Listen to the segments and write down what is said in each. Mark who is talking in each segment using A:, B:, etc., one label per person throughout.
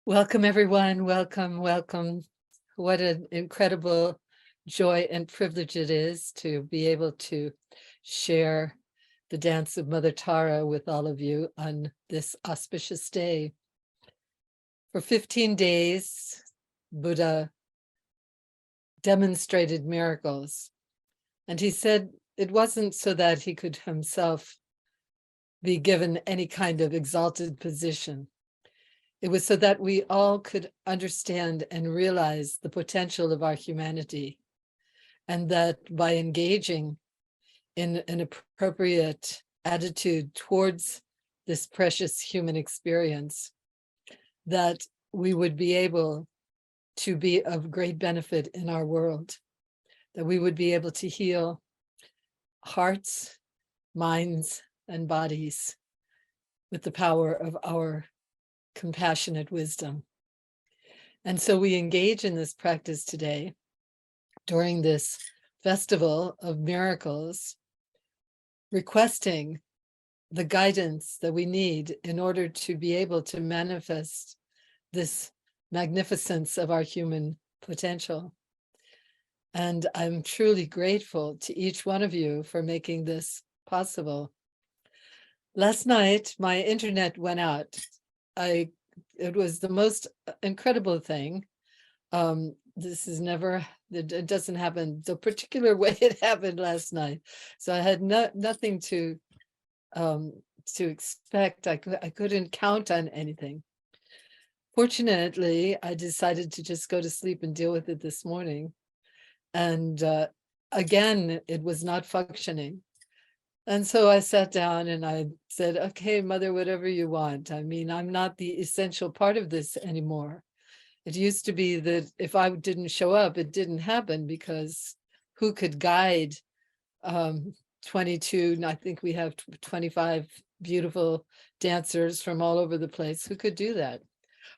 A: Welcome, everyone. Welcome, welcome. What an incredible joy and privilege it is to be able to share the dance of Mother Tara with all of you on this auspicious day. For 15 days, Buddha demonstrated miracles. And he said it wasn't so that he could himself be given any kind of exalted position. It was so that we all could understand and realize the potential of our humanity, and that by engaging in an appropriate attitude towards this precious human experience, that we would be able to be of great benefit in our world, that we would be able to heal hearts, minds, and bodies with the power of our compassionate wisdom. And so we engage in this practice today during this festival of miracles, requesting the guidance that we need in order to be able to manifest this magnificence of our human potential. And I'm truly grateful to each one of you for making this possible. Last night, my internet went out. It was the most incredible thing. This is never, it doesn't happen the particular way it happened last night. So I had nothing to expect. I couldn't count on anything. Fortunately, I decided to just go to sleep and deal with it this morning. And again, it was not functioning. And so I sat down and I said, okay, Mother, whatever you want. I mean, I'm not the essential part of this anymore. It used to be that if I didn't show up, it didn't happen, because who could guide 22, I think we have 25 beautiful dancers from all over the place. Who could do that?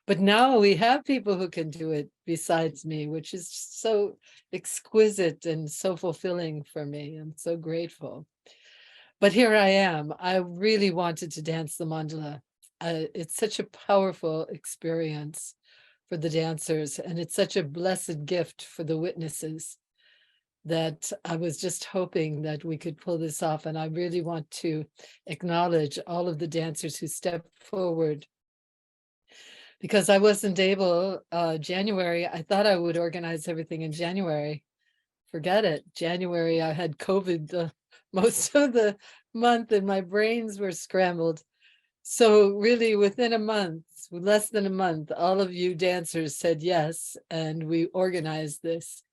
A: But now we have people who can do it besides me, which is so exquisite and so fulfilling for me. I'm so grateful. But here I am. I really wanted to dance the mandala. It's such a powerful experience for the dancers, and it's such a blessed gift for the witnesses, that I was just hoping that we could pull this off. And I really want to acknowledge all of the dancers who stepped forward, because I wasn't able, January, I thought I would organize everything in January. Forget it. January, I had COVID most of the month and my brains were scrambled. So really within a month, less than a month, all of you dancers said yes, and we organized this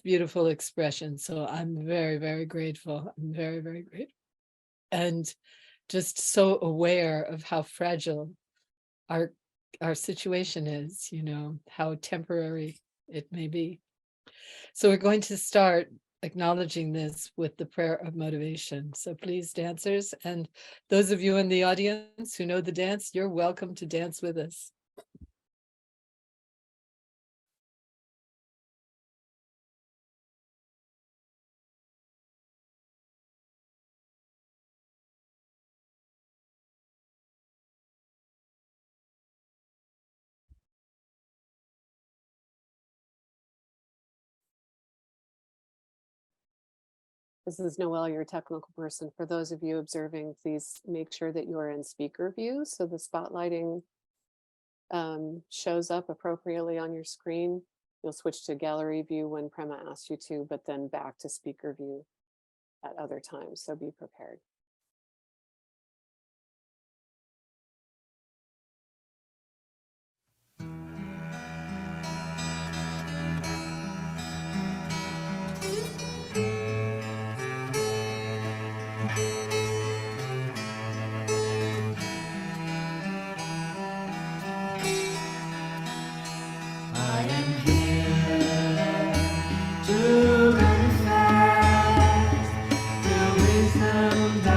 A: beautiful expression. So I'm very, very grateful. I'm very, very grateful. And just so aware of how fragile our situation is, how temporary it may be. So we're going to start acknowledging this with the prayer of motivation. So please, dancers, and those of you in the audience who know the dance, you're welcome to dance with us.
B: This is Noelle, your technical person. For those of you observing, please make sure that you are in speaker view so the spotlighting shows up appropriately on your screen. You'll switch to gallery view when Prema asks you to, but then back to speaker view at other times, so be prepared.
C: To manifest the wisdom that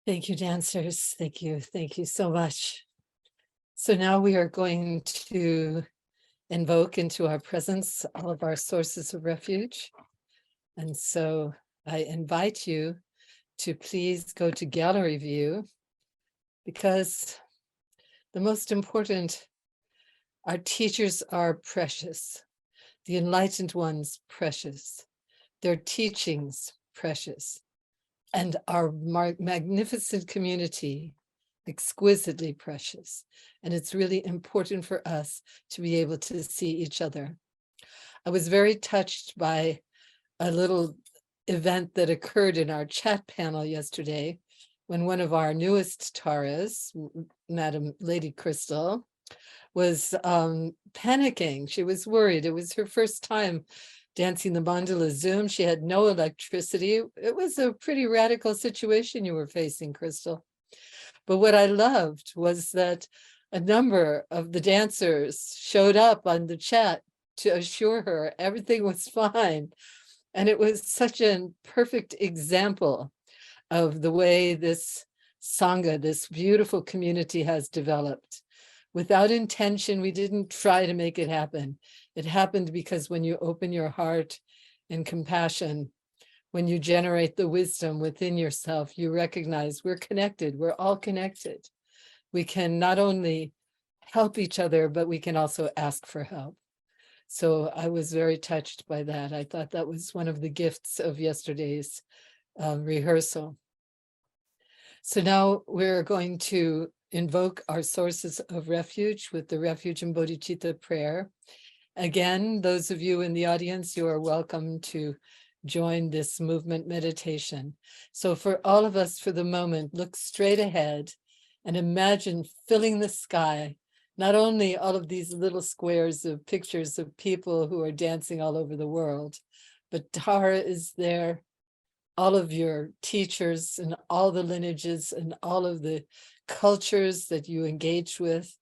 A: Thank you, dancers. Thank you. Thank you so much. So now we are going to invoke into our presence all of our sources of refuge. And so I invite you to please go to gallery view, because the most important, our teachers are precious, the enlightened ones precious, their teachings precious, and our magnificent community exquisitely precious. And it's really important for us to be able to see each other. I was very touched by a little event that occurred in our chat panel yesterday when one of our newest Taras, Madam Lady Crystal, was panicking. She was worried. It was her first time dancing the Mandala Zoom. She had no electricity. It was a pretty radical situation you were facing, Crystal. But what I loved was that a number of the dancers showed up on the chat to assure her everything was fine. And it was such a perfect example of the way this Sangha, this beautiful community, has developed. Without intention, we didn't try to make it happen. It happened because when you open your heart and compassion, when you generate the wisdom within yourself, you recognize we're connected. We're all connected. We can not only help each other, but we can also ask for help. So I was very touched by that. I thought that was one of the gifts of yesterday's rehearsal. So now we're going to invoke our sources of refuge with the Refuge and Bodhicitta prayer. Again, those of you in the audience, you are welcome to join this movement meditation. So for all of us, for the moment, look straight ahead and imagine filling the sky, not only all of these little squares of pictures of people who are dancing all over the world, but Tara is there, all of your teachers and all the lineages and all of the cultures that you engage with,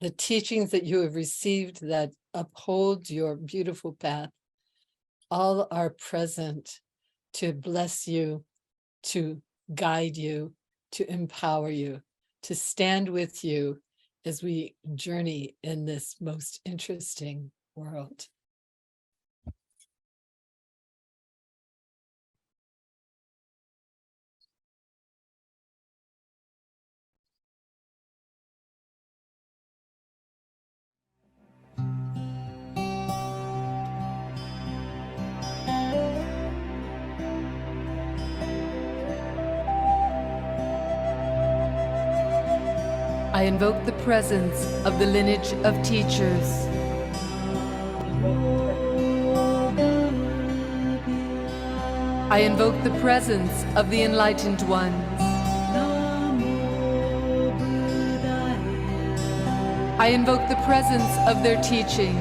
A: the teachings that you have received that uphold your beautiful path, all are present to bless you, to guide you, to empower you, to stand with you as we journey in this most interesting world. I invoke the presence of the lineage of teachers. I invoke the presence of the enlightened ones. I invoke the presence of their teachings.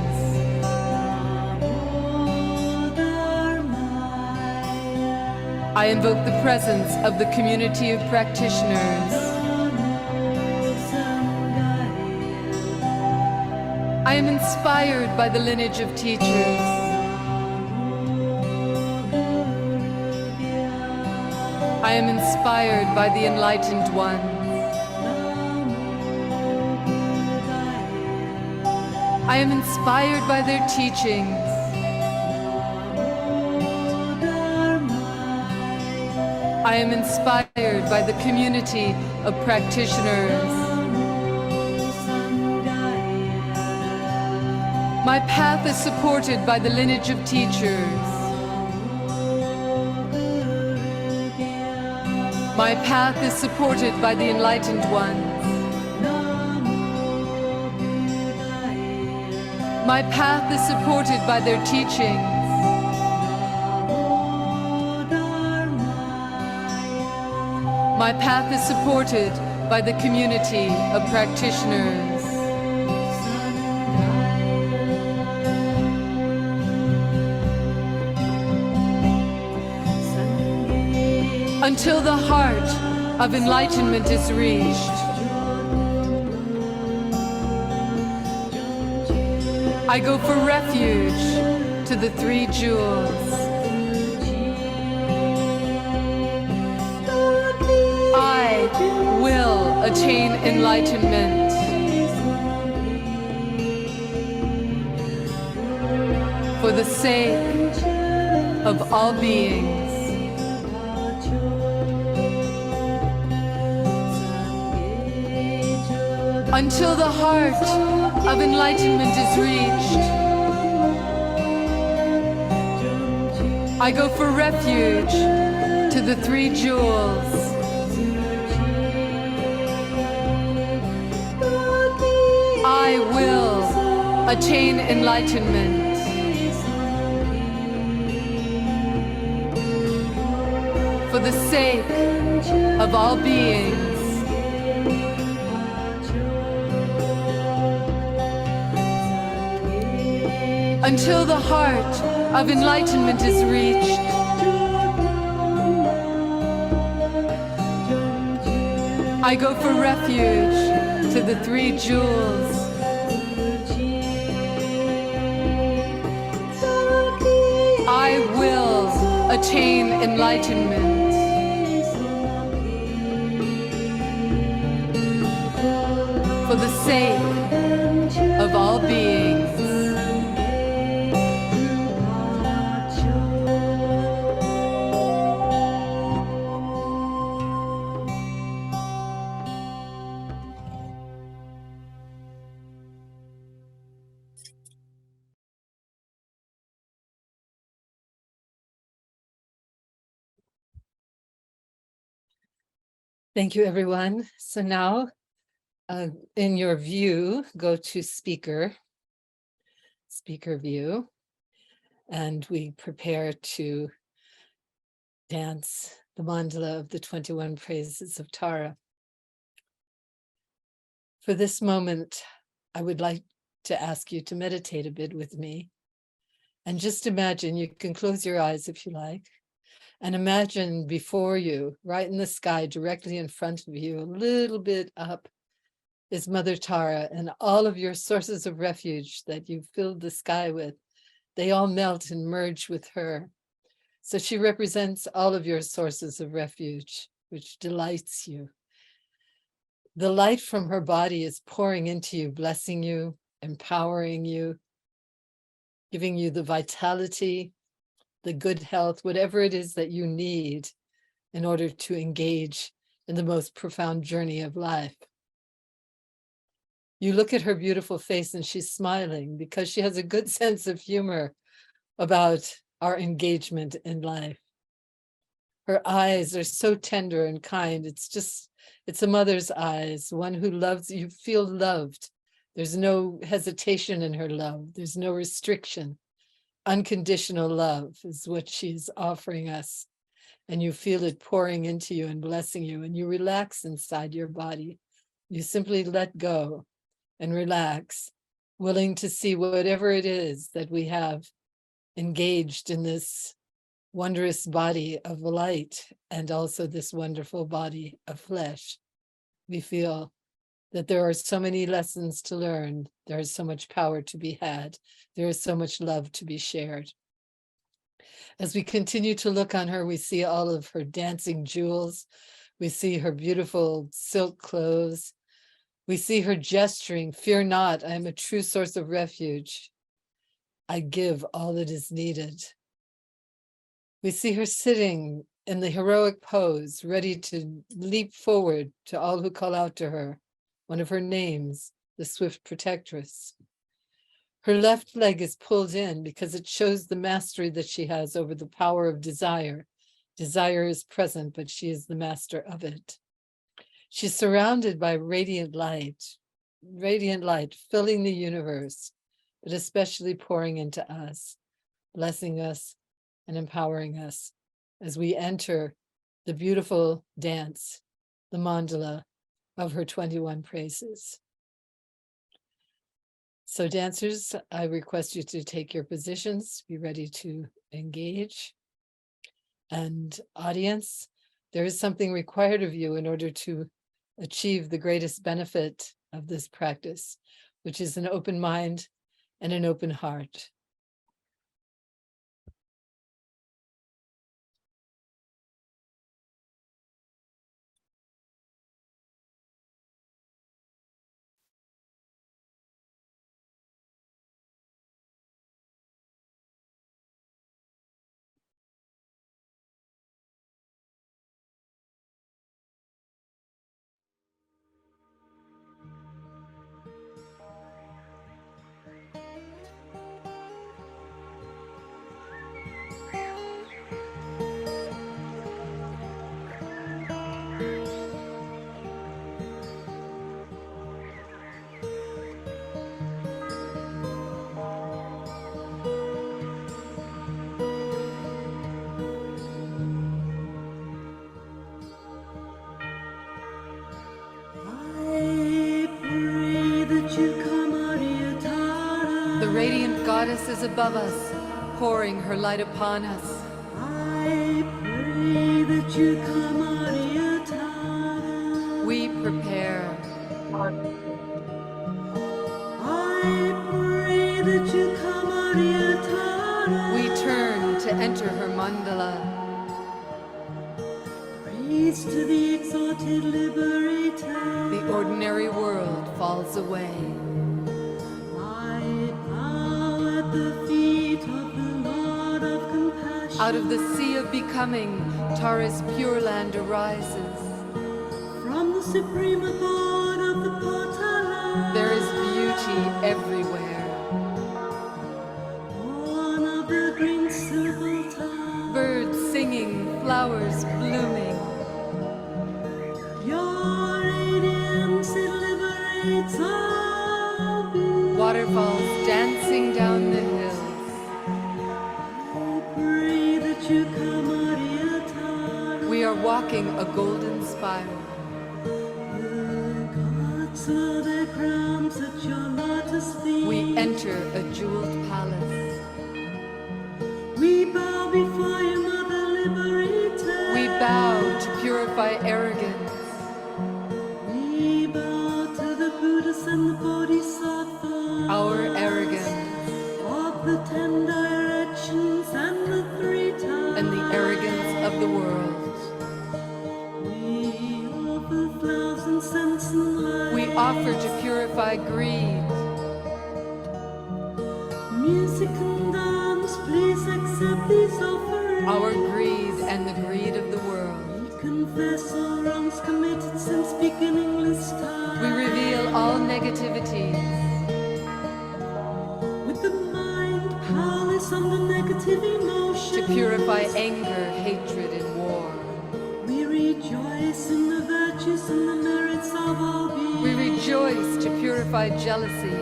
A: I invoke the presence of the community of practitioners. I am inspired by the lineage of teachers. I am inspired by the enlightened ones. I am inspired by their teachings. I am inspired by the community of practitioners. My path is supported by the lineage of teachers. My path is supported by the enlightened ones. My path is supported by their teachings. My path is supported by the community of practitioners. Until the heart of enlightenment is reached, I go for refuge to the three jewels. I will attain enlightenment. For the sake of all beings. Until the heart of enlightenment is reached, I go for refuge to the three jewels. I will attain enlightenment. For the sake of all beings. Until the heart of enlightenment is reached, I go for refuge to the three jewels. I will attain enlightenment. For the sake of all beings. Thank you, everyone. So now, in your view, go to speaker view, and we prepare to dance the mandala of the 21 praises of Tara. For this moment, I would like to ask you to meditate a bit with me. And just imagine, you can close your eyes if you like, and imagine before you, right in the sky, directly in front of you, a little bit up, is Mother Tara, and all of your sources of refuge that you've filled the sky with, they all melt and merge with her. So she represents all of your sources of refuge, which delights you. The light from her body is pouring into you, blessing you, empowering you, giving you the vitality, the good health, whatever it is that you need in order to engage in the most profound journey of life. You look at her beautiful face and she's smiling because she has a good sense of humor about our engagement in life. Her eyes are so tender and kind. It's a mother's eyes, one who loves, you feel loved. There's no hesitation in her love. There's no restriction. Unconditional love is what she's offering us. And you feel it pouring into you and blessing you, and you relax inside your body. You simply let go and relax, willing to see whatever it is that we have engaged in this wondrous body of light and also this wonderful body of flesh. We feel that there are so many lessons to learn. There is so much power to be had. There is so much love to be shared. As we continue to look on her, we see all of her dancing jewels. We see her beautiful silk clothes. We see her gesturing, "Fear not, I am a true source of refuge. I give all that is needed." We see her sitting in the heroic pose, ready to leap forward to all who call out to her. One of her names, the Swift Protectress. Her left leg is pulled in because it shows the mastery that she has over the power of desire. Desire is present, but she is the master of it. She's surrounded by radiant light filling the universe, but especially pouring into us, blessing us and empowering us as we enter the beautiful dance, the mandala of her 21 praises. So dancers, I request you to take your positions, be ready to engage. And audience, there is something required of you in order to achieve the greatest benefit of this practice, which is an open mind and an open heart. The radiant goddess is above us, pouring her light upon us.
C: I pray that you come, Ariatara.
A: We prepare.
C: I pray that you come, Ariatara.
A: We turn to enter her mandala.
C: Praise to the exalted liberator.
A: The ordinary world falls away.
C: I bow at the feet of the Lord of compassion.
A: Out of the sea of becoming, Tara's pure land arises.
C: From the supreme abode of the Potala.
A: There is beauty everywhere.
C: Born of the green silver.
A: Birds singing, flowers blooming.
C: Your radiance, it liberates all beings.
A: Waterfalls dancing down the hills.
C: I pray that you come, Ariatara.
A: We are walking a golden spiral.
C: The gods wear their crowns at your lotus feet.
A: We enter a jeweled palace.
C: We bow before you, Mother Liberator.
A: We bow to purify arrogance.
C: We bow to the Buddhas and the Bodhisattvas.
A: Our arrogance
C: Of the 10 directions and the 3 times.
A: and the arrogance of the world.
C: We offer flowers and scents and light.
A: We offer to purify greed.
C: Music and dance, please accept these offerings.
A: Our greed and the greed of the world.
C: We confess all wrongs committed since beginningless time.
A: We reveal all negativities.
C: With the mind powerless under negative emotion.
A: To purify anger, hatred, and war.
C: We rejoice in the virtues and the merits of all beings.
A: We rejoice to purify jealousy.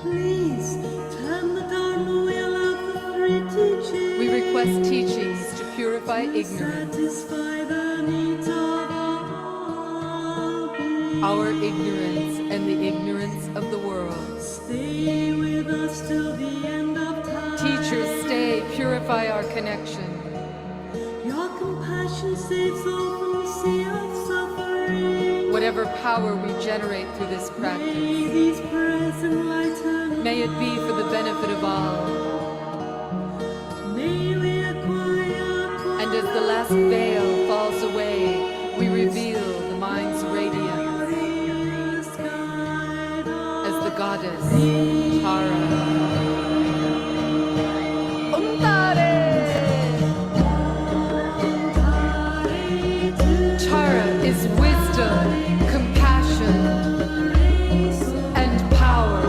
C: Please turn the Dharma wheel of the 3 teachings.
A: We request teachings to purify
C: To
A: ignorance.
C: satisfy the needs of all beings.
A: Our ignorance and the ignorance of the world.
C: Stay with us till the end of time.
A: Teachers, stay, purify our connection.
C: Your compassion saves all from the sea of suffering.
A: Whatever power we generate through this
C: May
A: practice,
C: these prayers enlighten.
A: may it be for the benefit of all.
C: May we acquire.
A: And as the last veil falls away, we reveal the mind's radiance as the goddess Tara. Tara is wisdom, compassion, and power.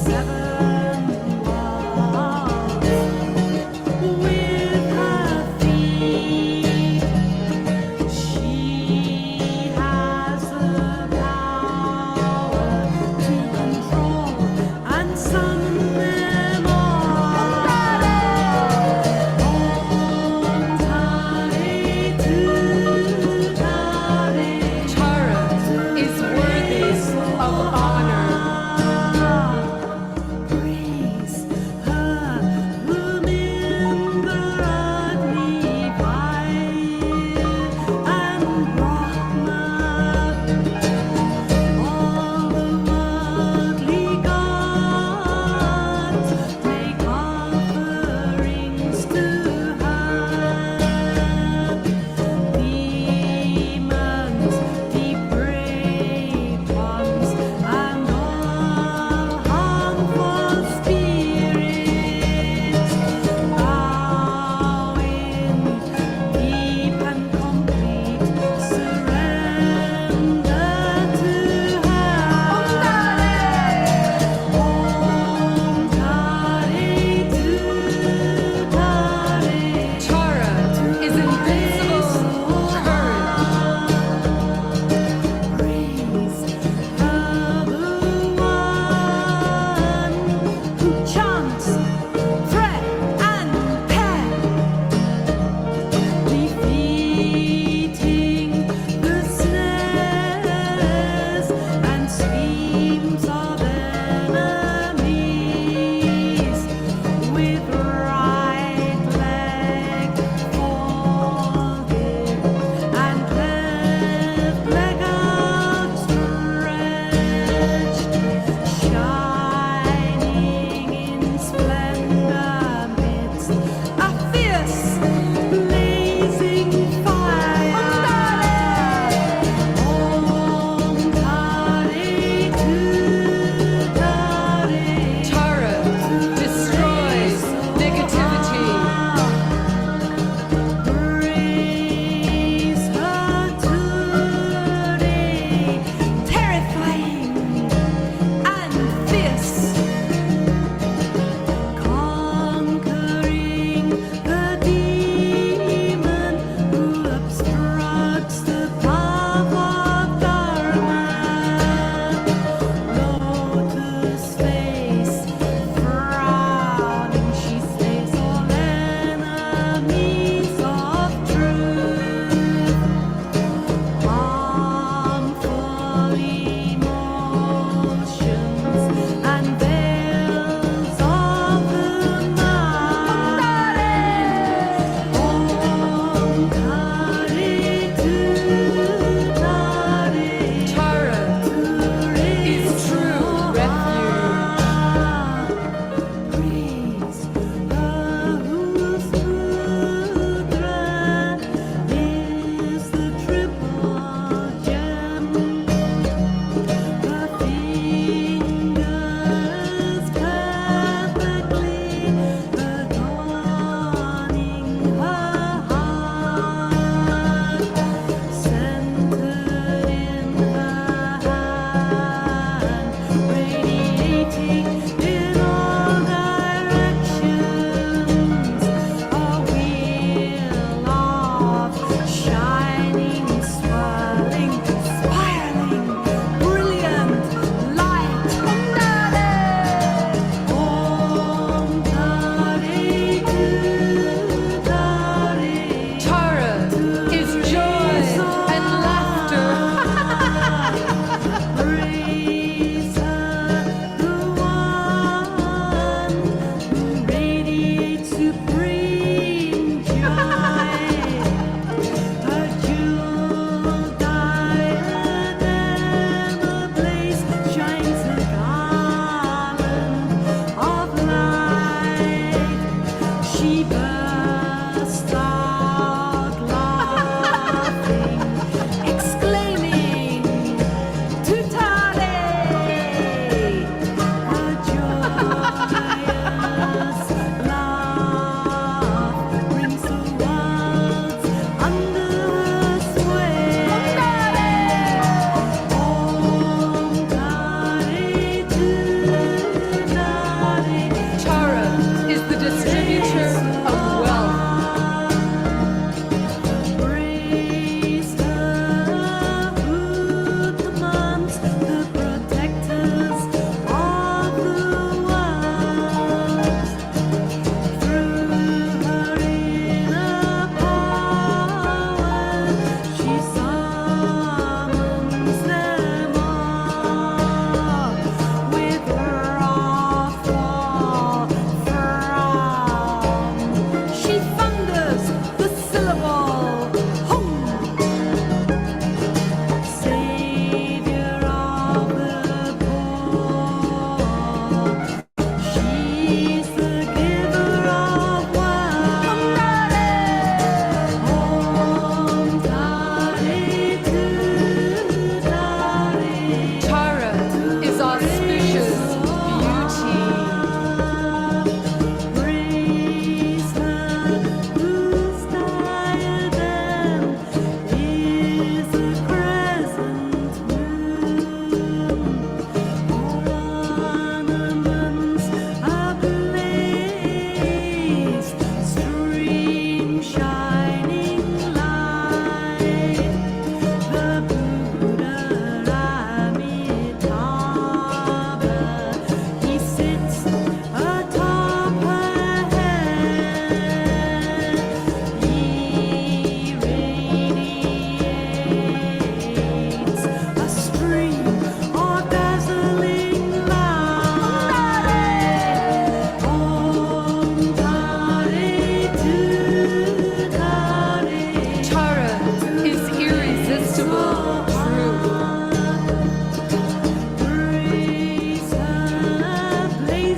C: seven walls. With her feet, she has the power to control and summon them all.
A: Tara is worthy of honor.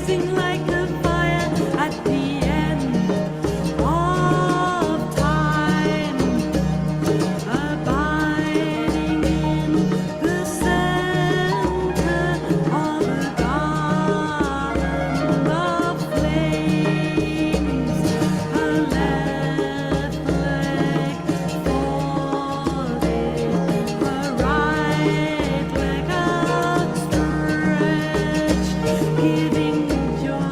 C: blazing like a fire at the end of time, abiding in the center of a garden of flames. A left leg folded, a right leg outstretched, giving joy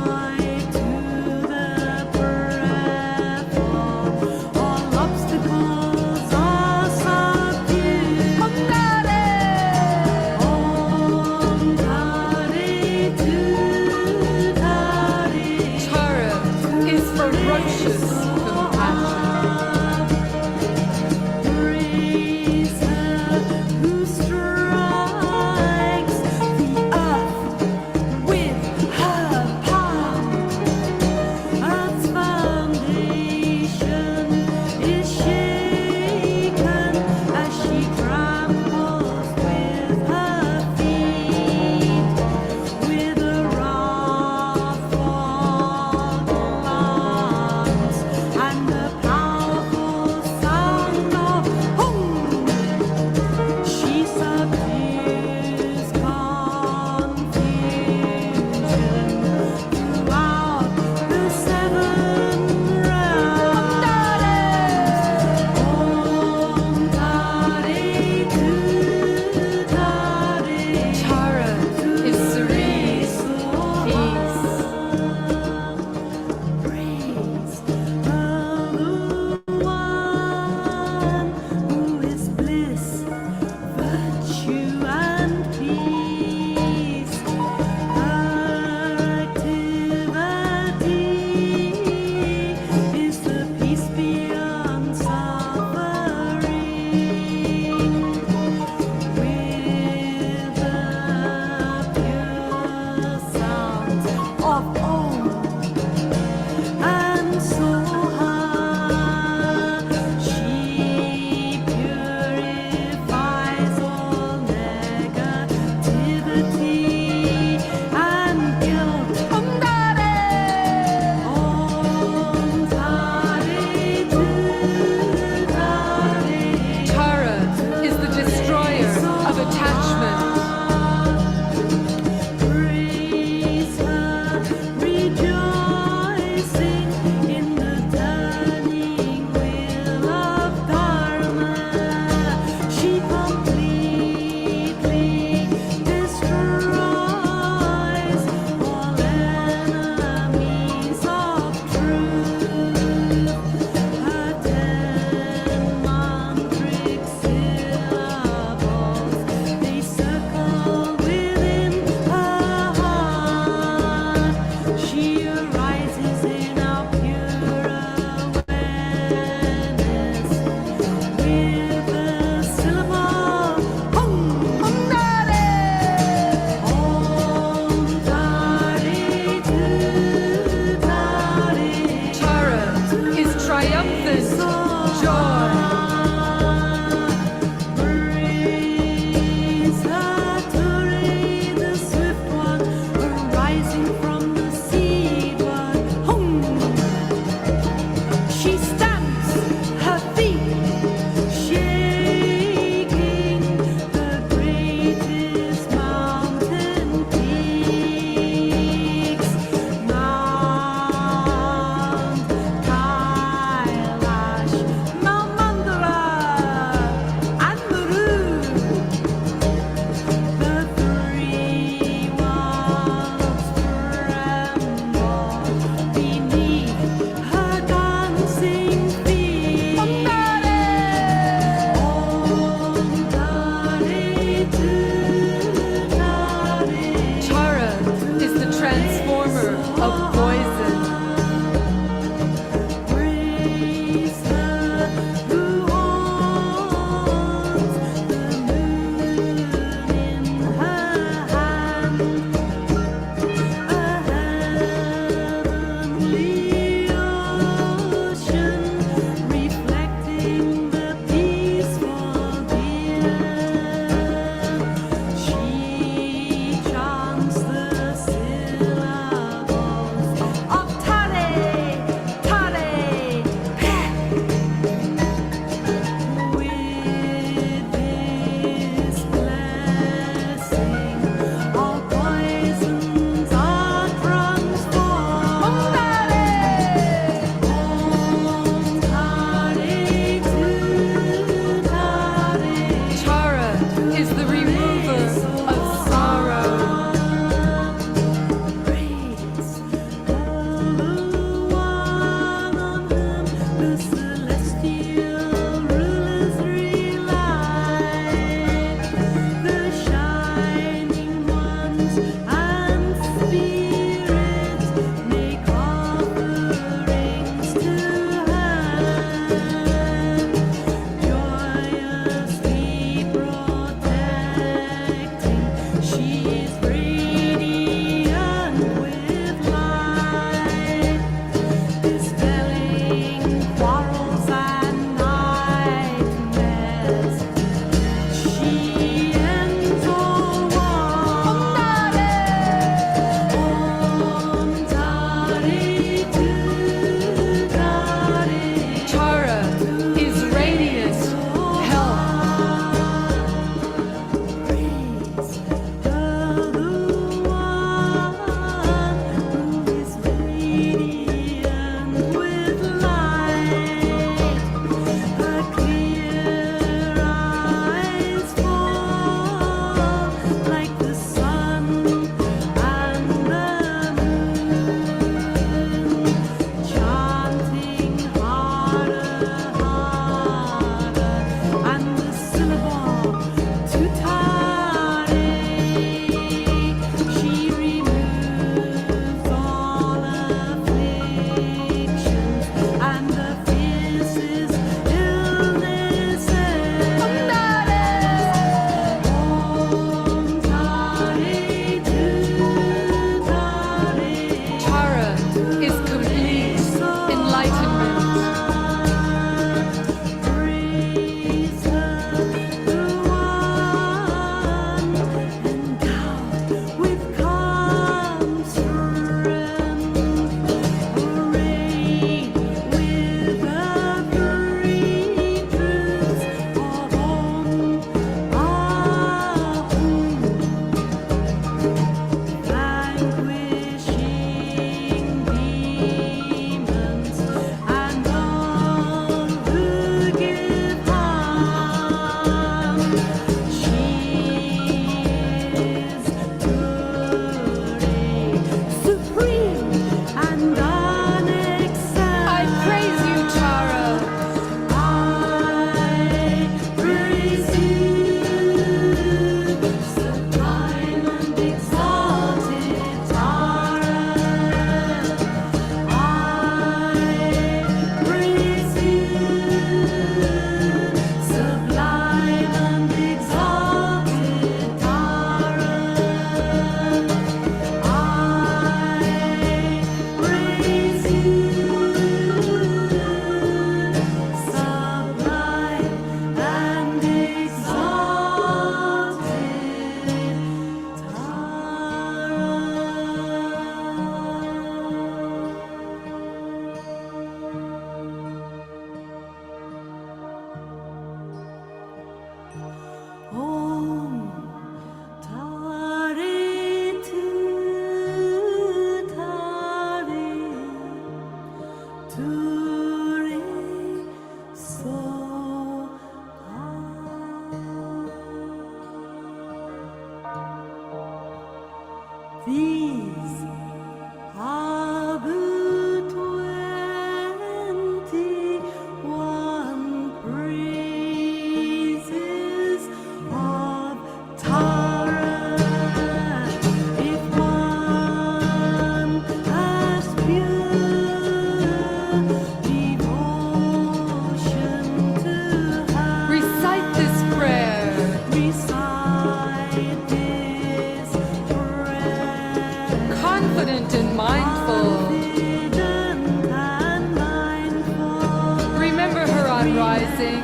A: mindful.
C: confident and mindful.
A: Remember her on rising,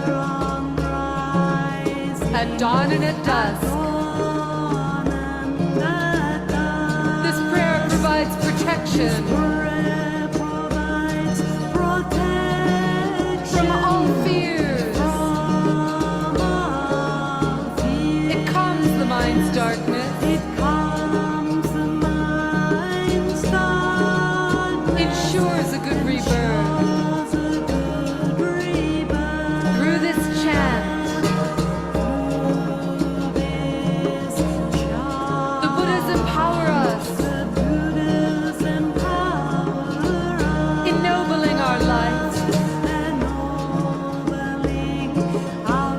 C: On rising,
A: at dawn and at dusk.
C: dawn and at dusk.
A: This prayer provides protection
C: Prayer provides protection
A: from all fears.
C: from all fear.
A: It calms the mind's darkness,
C: It calms the mind's darkness.
A: ensures a good rebirth.
C: Ensures a good rebirth.
A: Through this chant,
C: This child,
A: the Buddhas empower us,
C: the Buddhas empower us,
A: ennobling our light.
C: ennobling our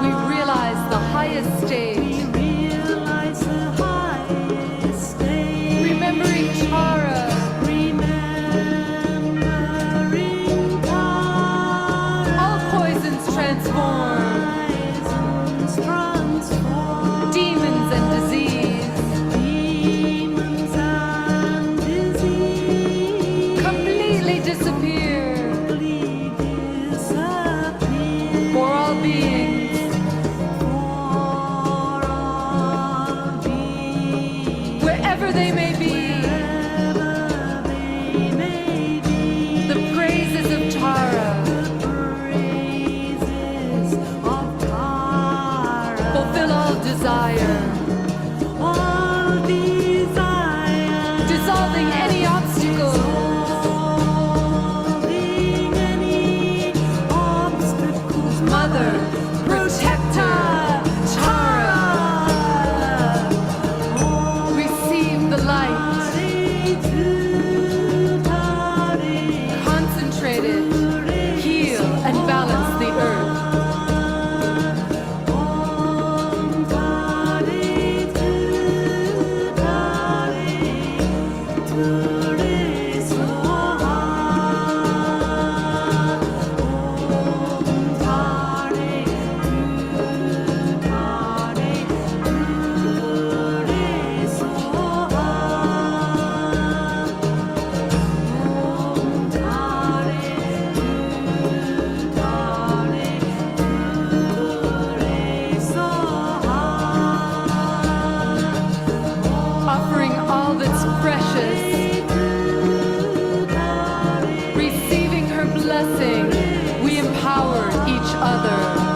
A: We
C: lives.
A: realize the highest
C: We
A: stage,
C: realize the highest state.
A: remembering Tara,
C: Remembering Tara.
A: all poisons transform,
C: Poisons transform.
A: demons and disease,
C: Demons and disease
A: completely disappear
C: disappear
A: for all beings,
C: for all beings.
A: wherever they may be.
C: Wherever they may be,
A: The praises of Tara
C: the praises of Tara
A: fulfill all desire,
C: all desire,
A: dissolving any obstacle,
C: solving any obstacles.
A: Mother, Protector, Tara. Receive the light, concentrate it, heal and balance the earth. Offering all that's precious, receiving her blessing, we empower each other.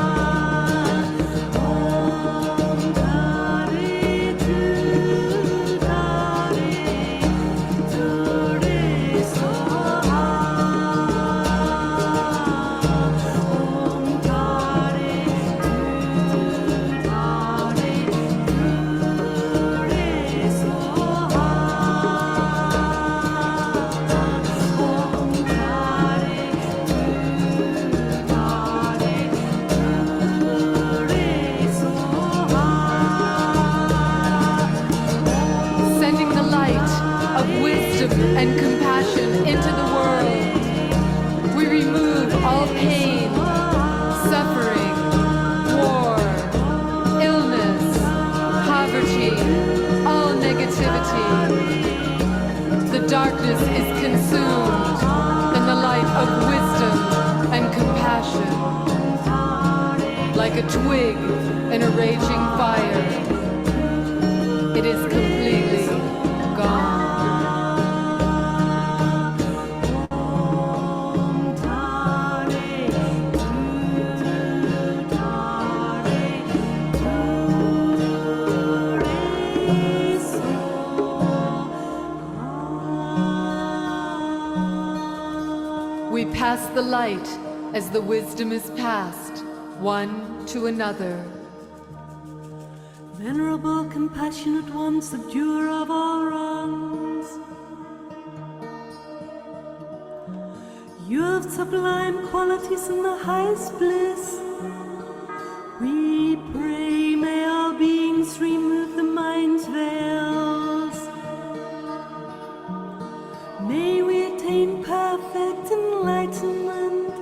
A: Sending the light of wisdom and compassion into the world. We remove all pain, suffering, war, illness, poverty, all negativity. The darkness is consumed in the light of wisdom and compassion. Like a twig in a raging fire, it is completely gone. We pass the light as the wisdom is passed, one to another.
C: Venerable, compassionate one, subduer of all wrongs, you have sublime qualities in the highest bliss. We pray, may all beings remove the mind's veils. May we attain perfect enlightenment.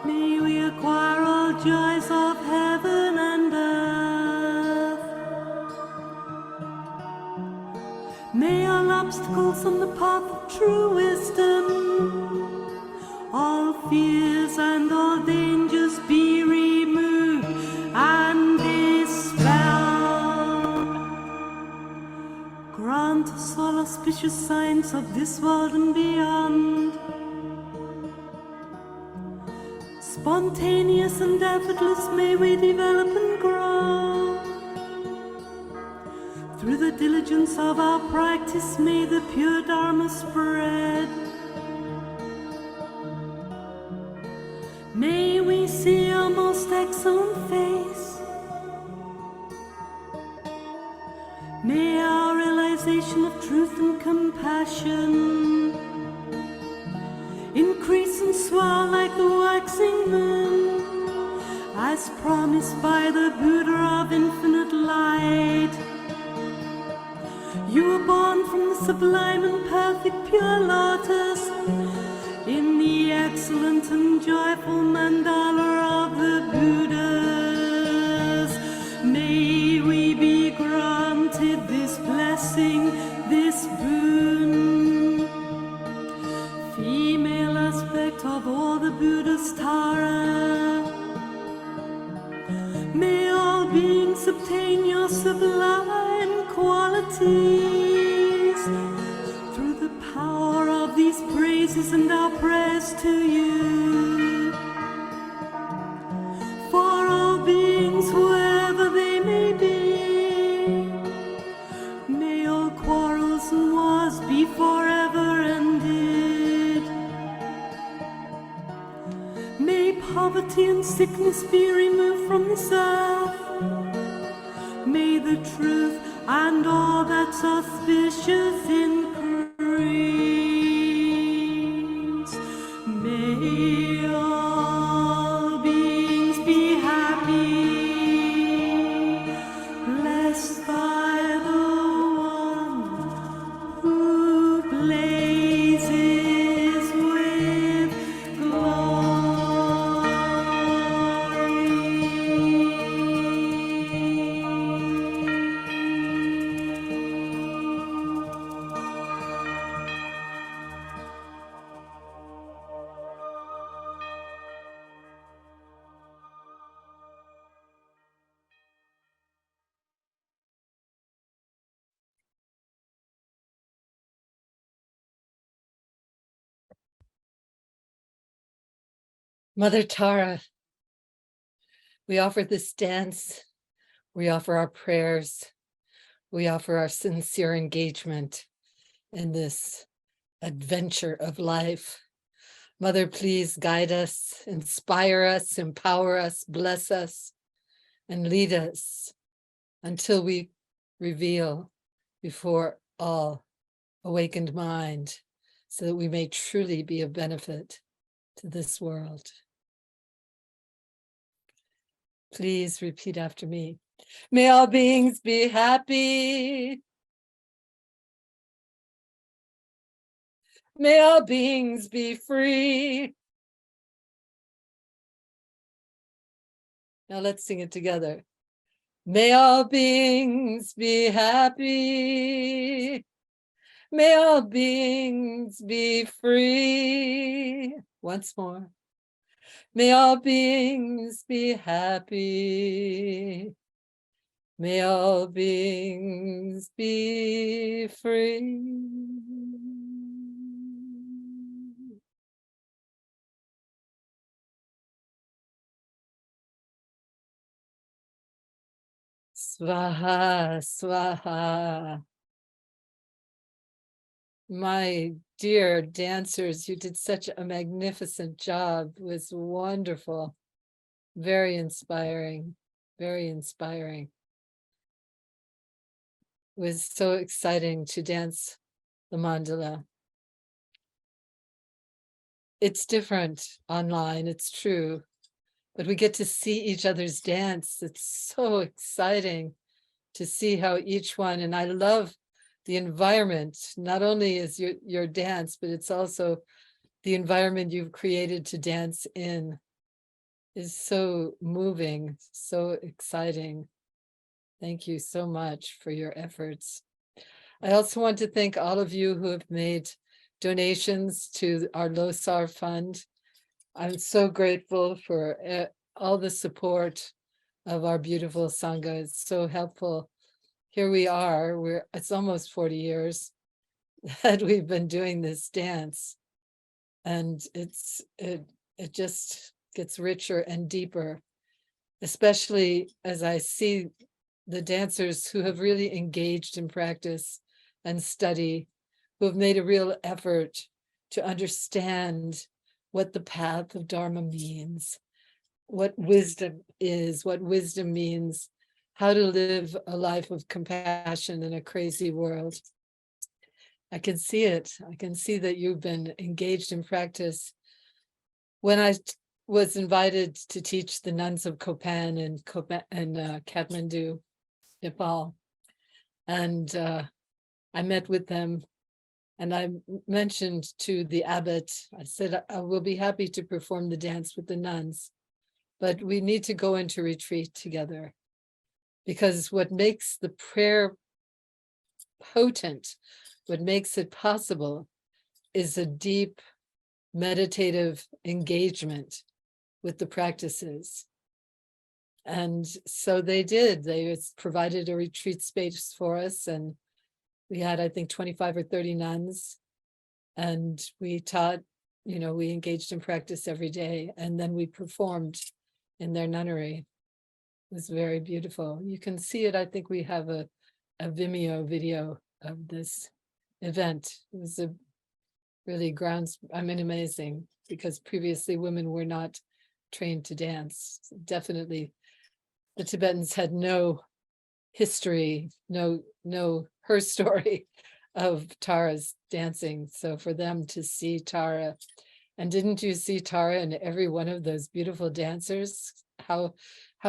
C: May we acquire all joys of heaven and earth. May all obstacles on the path of true wisdom, all fears and all dangers be removed and dispelled. Grant us all auspicious signs of this world and beyond, spontaneous and effortless may we develop and grow. Through the diligence of our practice may the pure Dharma spread. May we see your most excellent face. May our realization of truth and compassion increase and swell like the waxing moon, as promised by the Buddha of infinite light. You were born from the sublime and perfect pure lotus in the excellent and joyful mandala of the Buddhas. May we be granted this blessing, this boon. Female aspect of all the Buddha's Tara, may all beings obtain your sublime qualities through the power of these praises and our prayers to you. For all beings, wherever they may be, may all quarrels and wars be forever ended. May poverty and sickness be removed from this earth. May the truth and all that's auspicious increase. May all beings be happy, blessed by the one who blazes with
A: Mother Tara, we offer this dance, we offer our prayers, we offer our sincere engagement in this adventure of life. Mother, please guide us, inspire us, empower us, bless us, and lead us until we reveal before all awakened mind, so that we may truly be of benefit to this world. Please repeat after me. May all beings be happy. May all beings be free. Now let's sing it together. May all beings be happy. May all beings be free. Once more. May all beings be happy. May all beings be free. Swaha, swaha. My dear dancers, you did such a magnificent job. It was wonderful. Very inspiring, very inspiring. It was so exciting to dance the mandala. It's different online, it's true, but we get to see each other's dance. It's so exciting to see how each one, and I love the environment. Not only is your dance, but it's also the environment you've created to dance in is so moving, so exciting. Thank you so much for your efforts. I also want to thank all of you who have made donations to our LOSAR fund. I'm so grateful for all the support of our beautiful Sangha. It's so helpful. Here we are, it's almost 40 years that we've been doing this dance. And it just gets richer and deeper, especially as I see the dancers who have really engaged in practice and study, who have made a real effort to understand what the path of Dharma means, what wisdom is, what wisdom means, how to live a life of compassion in a crazy world. I can see it. I can see that you've been engaged in practice. When I was invited to teach the nuns of Copan in Kathmandu, Nepal, and I met with them, and I mentioned to the abbot, I said, I will be happy to perform the dance with the nuns, but we need to go into retreat together, because what makes the prayer potent, what makes it possible, is a deep meditative engagement with the practices. And so they did. They provided a retreat space for us, and we had, I think, 25 or 30 nuns, and we taught, we engaged in practice every day, and then we performed in their nunnery. It was very beautiful. You can see it. I think we have a Vimeo video of this event. It was a really amazing, because previously women were not trained to dance. Definitely the Tibetans had no history, her story of Tara's dancing. So for them to see Tara, and didn't you see Tara in every one of those beautiful dancers? How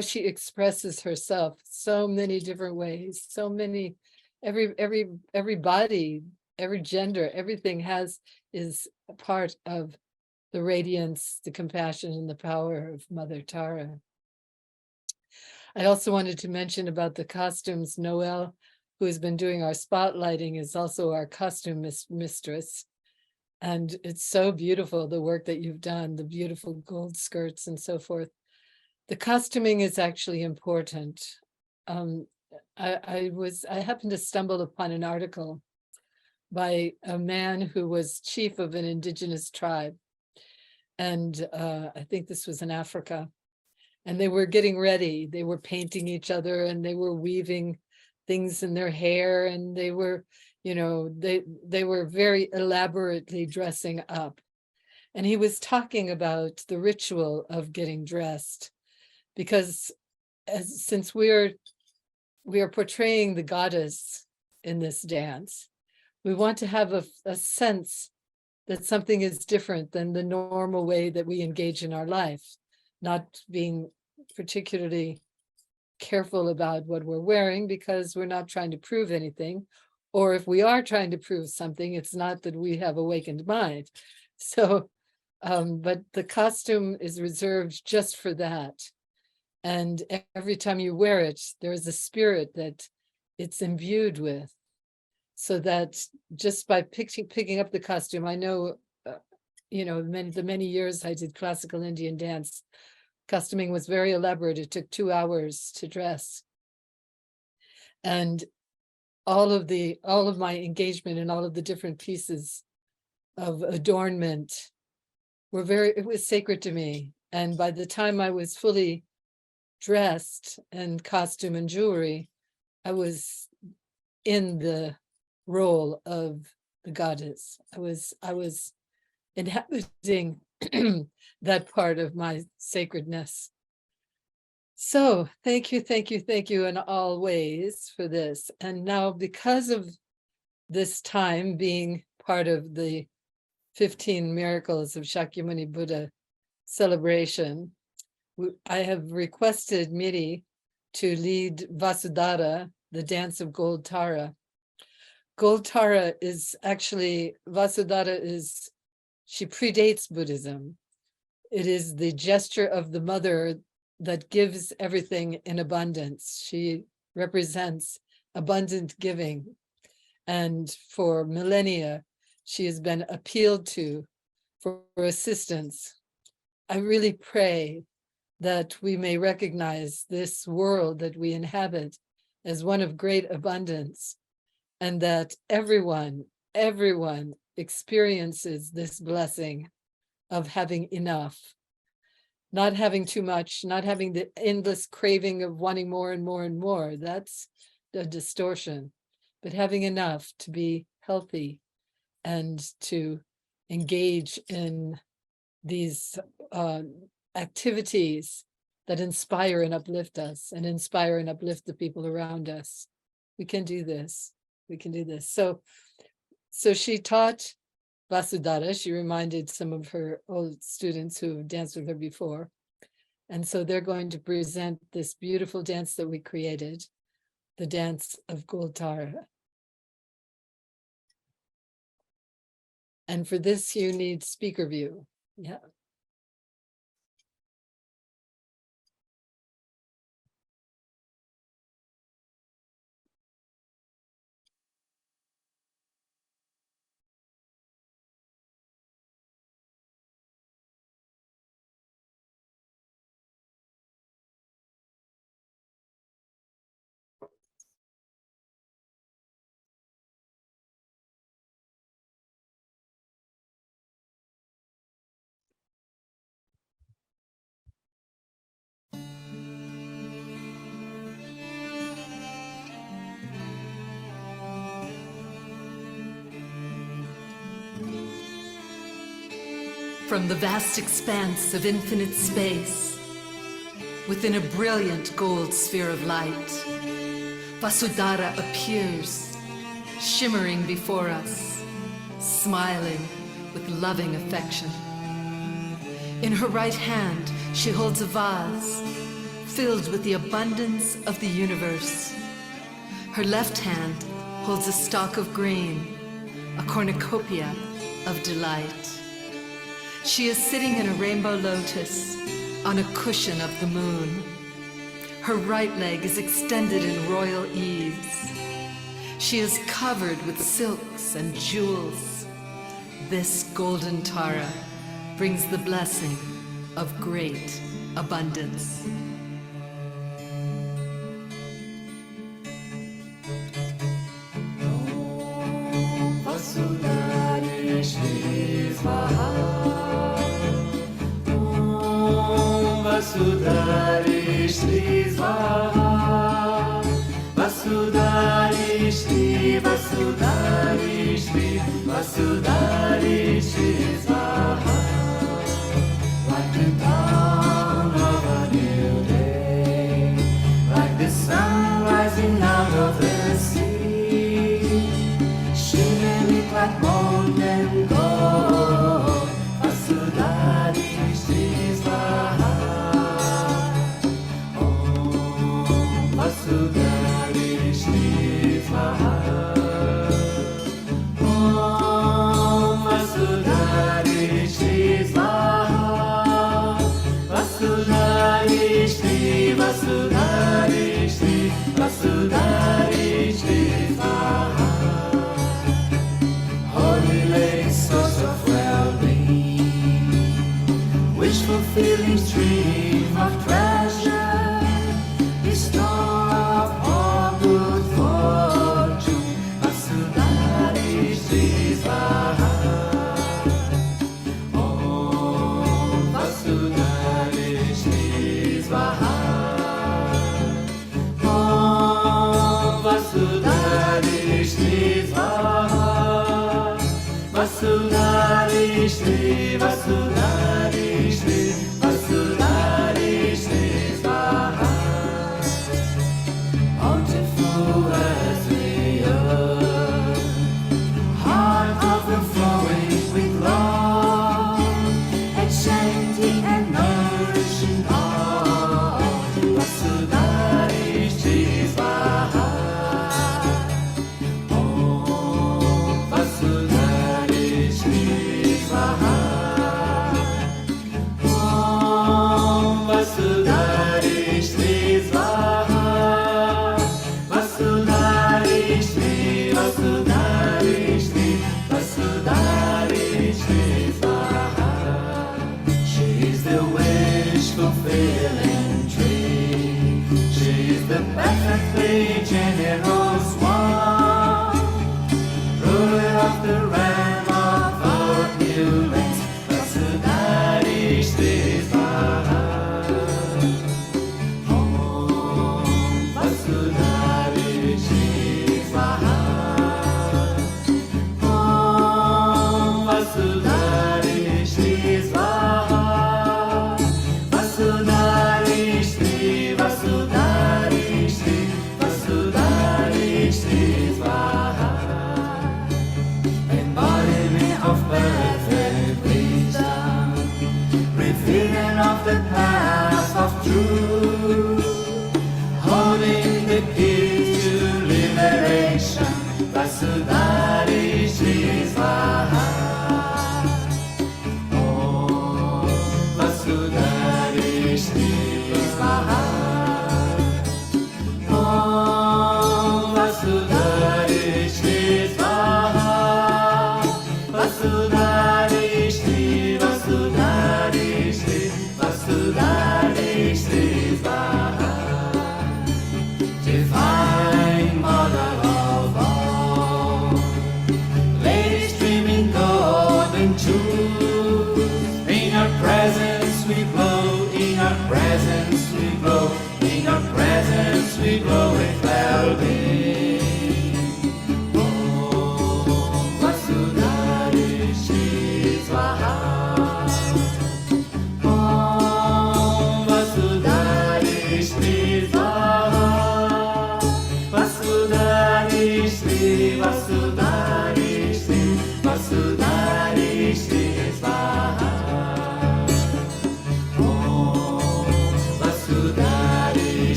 A: she expresses herself so many different ways, so many, every body, every gender, everything is a part of the radiance, the compassion, and the power of Mother Tara. I also wanted to mention about the costumes. Noelle, who has been doing our spotlighting, is also our costume mistress. And it's so beautiful, the work that you've done, the beautiful gold skirts and so forth. The costuming is actually important. I happened to stumble upon an article by a man who was chief of an indigenous tribe. And I think this was in Africa. And they were getting ready. They were painting each other, and they were weaving things in their hair, and they were, they were very elaborately dressing up. And he was talking about the ritual of getting dressed, because since we are portraying the goddess in this dance, we want to have a sense that something is different than the normal way that we engage in our life, not being particularly careful about what we're wearing, because we're not trying to prove anything. Or if we are trying to prove something, it's not that we have awakened mind. So, but the costume is reserved just for that. And every time you wear it, there is a spirit that it's imbued with. So that just by picking up the costume, I know, the many years I did classical Indian dance, costuming was very elaborate. It took 2 hours to dress. And all of my engagement and all of the different pieces of adornment it was sacred to me. And by the time I was fully dressed in costume and jewelry, I was in the role of the goddess. I was inhabiting that part of my sacredness. So thank you in all ways for this. And now, because of this time being part of the 15 miracles of Shakyamuni Buddha celebration, I have requested Miri to lead Vasudhara, the dance of Gold Tara. Gold Tara is actually, Vasudhara she predates Buddhism. It is the gesture of the mother that gives everything in abundance. She represents abundant giving. And for millennia, she has been appealed to for assistance. I really pray that we may recognize this world that we inhabit as one of great abundance, and that everyone experiences this blessing of having enough, not having too much, not having the endless craving of wanting more and more and more. That's a distortion, but having enough to be healthy and to engage in these activities that inspire and uplift us and inspire and uplift the people around us. We can do this. We can do this. So she taught Vasudhara. She reminded some of her old students who danced with her before. And so they're going to present this beautiful dance that we created, the dance of Goltara. And for this, you need speaker view. Yeah.
C: From the vast expanse of infinite space, within a brilliant gold sphere of light, Vasudhara appears, shimmering before us, smiling with loving affection. In her right hand, she holds a vase filled with the abundance of the universe. Her left hand holds a stalk of grain, a cornucopia of delight. She is sitting in a rainbow lotus on a cushion of the moon. Her right leg is extended in royal ease. She is covered with silks and jewels. This golden Tara brings the blessing of great abundance.
D: Vasudhari Shri Svaha, Vasudhari Shri, Vasudhari Shri, Vasudhari Shri Svaha. Like the dawn of a new day, like the sun rising out of the sea, shimmering like molten gold. Vasudhari Shri Svaha. Vasudhari Shri Svaha. Om Vasudhari Shri Svaha. Vasudhari Shri, Vasudhari Shri, Vasudhari Shri Svaha. Holy lake, source of well-being, wish-fulfilling stream of treasure, bestower of all good fortune, Vasudhari Shri Svaha. Om Vasudhari Shri Svaha. Om Vasudhari Shri Svaha. Vasudhari Shri, Vasudhari Shri, Vasudhari Shri Svaha. Bountiful as the earth, heart overflowing with love, enchanting and nourishing all. Vasudhari Shri Svaha. Om Vasudhari Shri Svaha.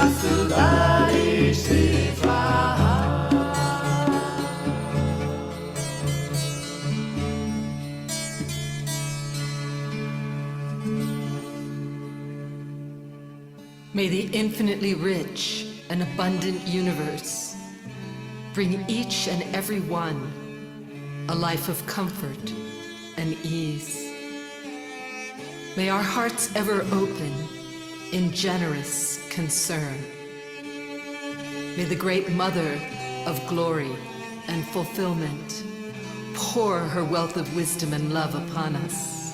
D: Vasudhari Shri Swaha.
A: May the infinitely rich and abundant universe bring each and every one a life of comfort and ease. May our hearts ever open in generous concern. May the great Mother of glory and fulfillment pour her wealth of wisdom and love upon us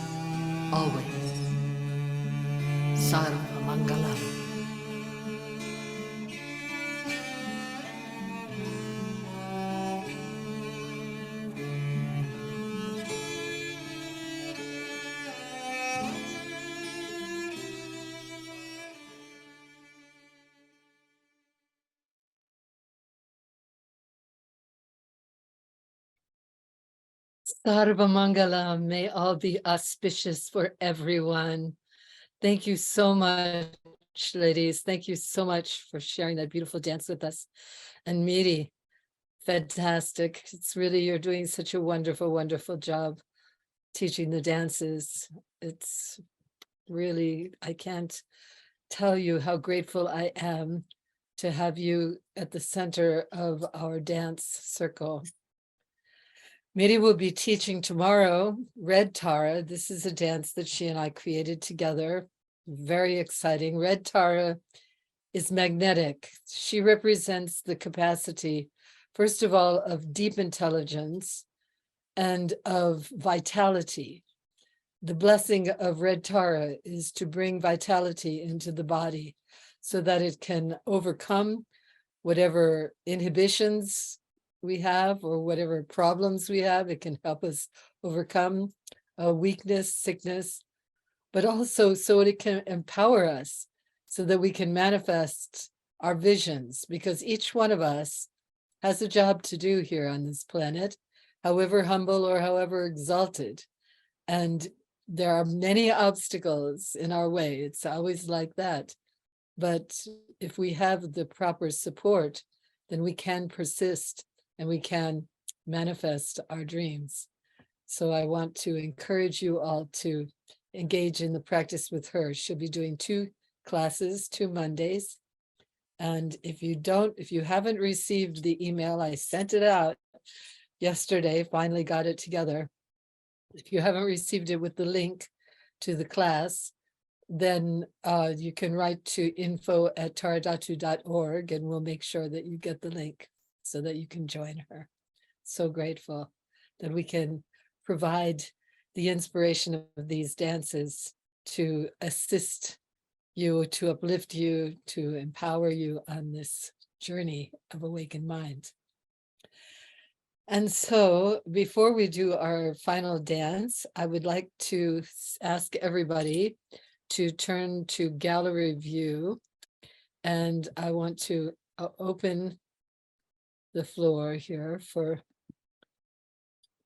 A: always. Sarva Mangalam. Sarva Mangalam, may all be auspicious for everyone. Thank you so much, ladies. Thank you so much for sharing that beautiful dance with us. And Miri, fantastic. It's really, you're doing such a wonderful, wonderful job teaching the dances. It's really, I can't tell you how grateful I am to have you at the center of our dance circle. Miri will be teaching tomorrow, Red Tara. This is a dance that she and I created together. Very exciting. Red Tara is magnetic. She represents the capacity, first of all, of deep intelligence and of vitality. The blessing of Red Tara is to bring vitality into the body so that it can overcome whatever inhibitions we have or whatever problems we have. It can help us overcome weakness, sickness, but also so it can empower us so that we can manifest our visions, because each one of us has a job to do here on this planet, however humble or however exalted. And there are many obstacles in our way. It's always like that. But if we have the proper support, then we can persist and we can manifest our dreams. So I want to encourage you all to engage in the practice with her. She'll be doing 2 classes, 2 Mondays. And if you haven't received the email, I sent it out yesterday, finally got it together. If you haven't received it with the link to the class, then you can write to info@taradatu.org and we'll make sure that you get the link so that you can join her. So grateful that we can provide the inspiration of these dances to assist you, to uplift you, to empower you on this journey of awakened mind. And so before we do our final dance, I would like to ask everybody to turn to gallery view. And I want to open the floor here for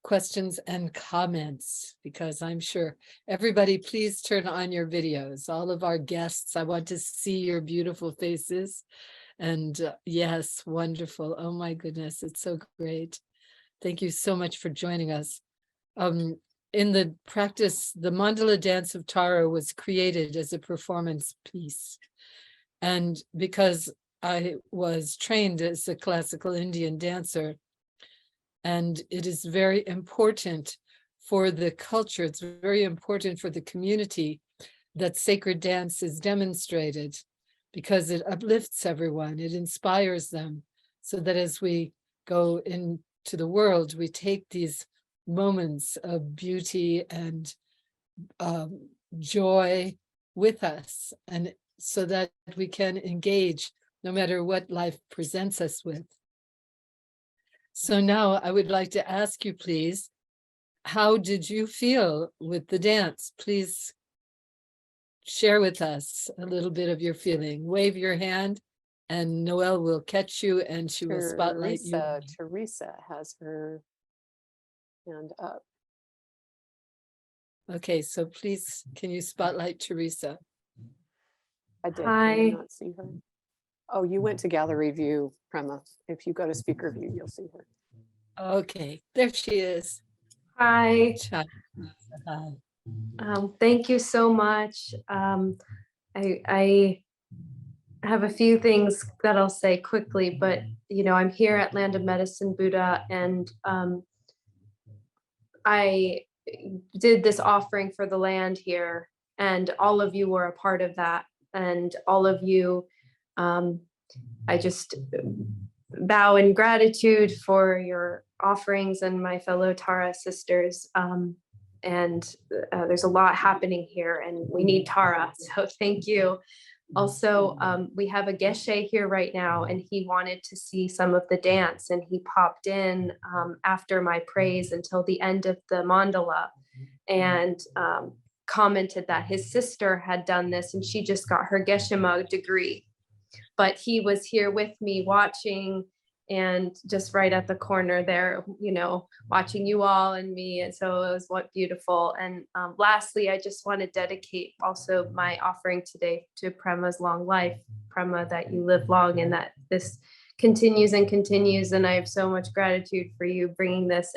A: questions and comments, because I'm sure everybody, please turn on your videos. All of our guests, I want to see your beautiful faces. And yes, wonderful. Oh my goodness, it's so great. Thank you so much for joining us. In the practice, the Mandala Dance of Tara was created as a performance piece. And because I was trained as a classical Indian dancer, and it is very important for the culture, it's very important for the community that sacred dance is demonstrated, because it uplifts everyone, it inspires them, so that as we go into the world, we take these moments of beauty and joy with us, and so that we can engage no matter what life presents us with. So now I would like to ask you, please, how did you feel with the dance? Please share with us a little bit of your feeling. Wave your hand and Noelle will catch you and she will spotlight you.
B: Teresa has her hand up.
A: Okay, so please, can you spotlight Teresa?
B: I did.
E: Hi.
B: Can you not see her? Oh, you went to gallery view, Prema. If you go to speaker view, you'll see her.
A: Okay, there she is.
E: Hi,
A: Hi. Hi.
E: thank you so much. I have a few things that I'll say quickly, but I'm here at Land of Medicine Buddha, and I did this offering for the land here, and all of you were a part of that, and all of you, I just bow in gratitude for your offerings and my fellow Tara sisters. And there's a lot happening here, and we need Tara, so thank you. Also, we have a Geshe here right now, and he wanted to see some of the dance, and he popped in after my praise until the end of the mandala, and commented that his sister had done this, and she just got her Geshima degree. But he was here with me watching, and just right at the corner there, watching you all and me. And so it was what beautiful. And lastly, I just want to dedicate also my offering today to Prema's long life. Prema, that you live long and that this continues and continues. And I have so much gratitude for you bringing this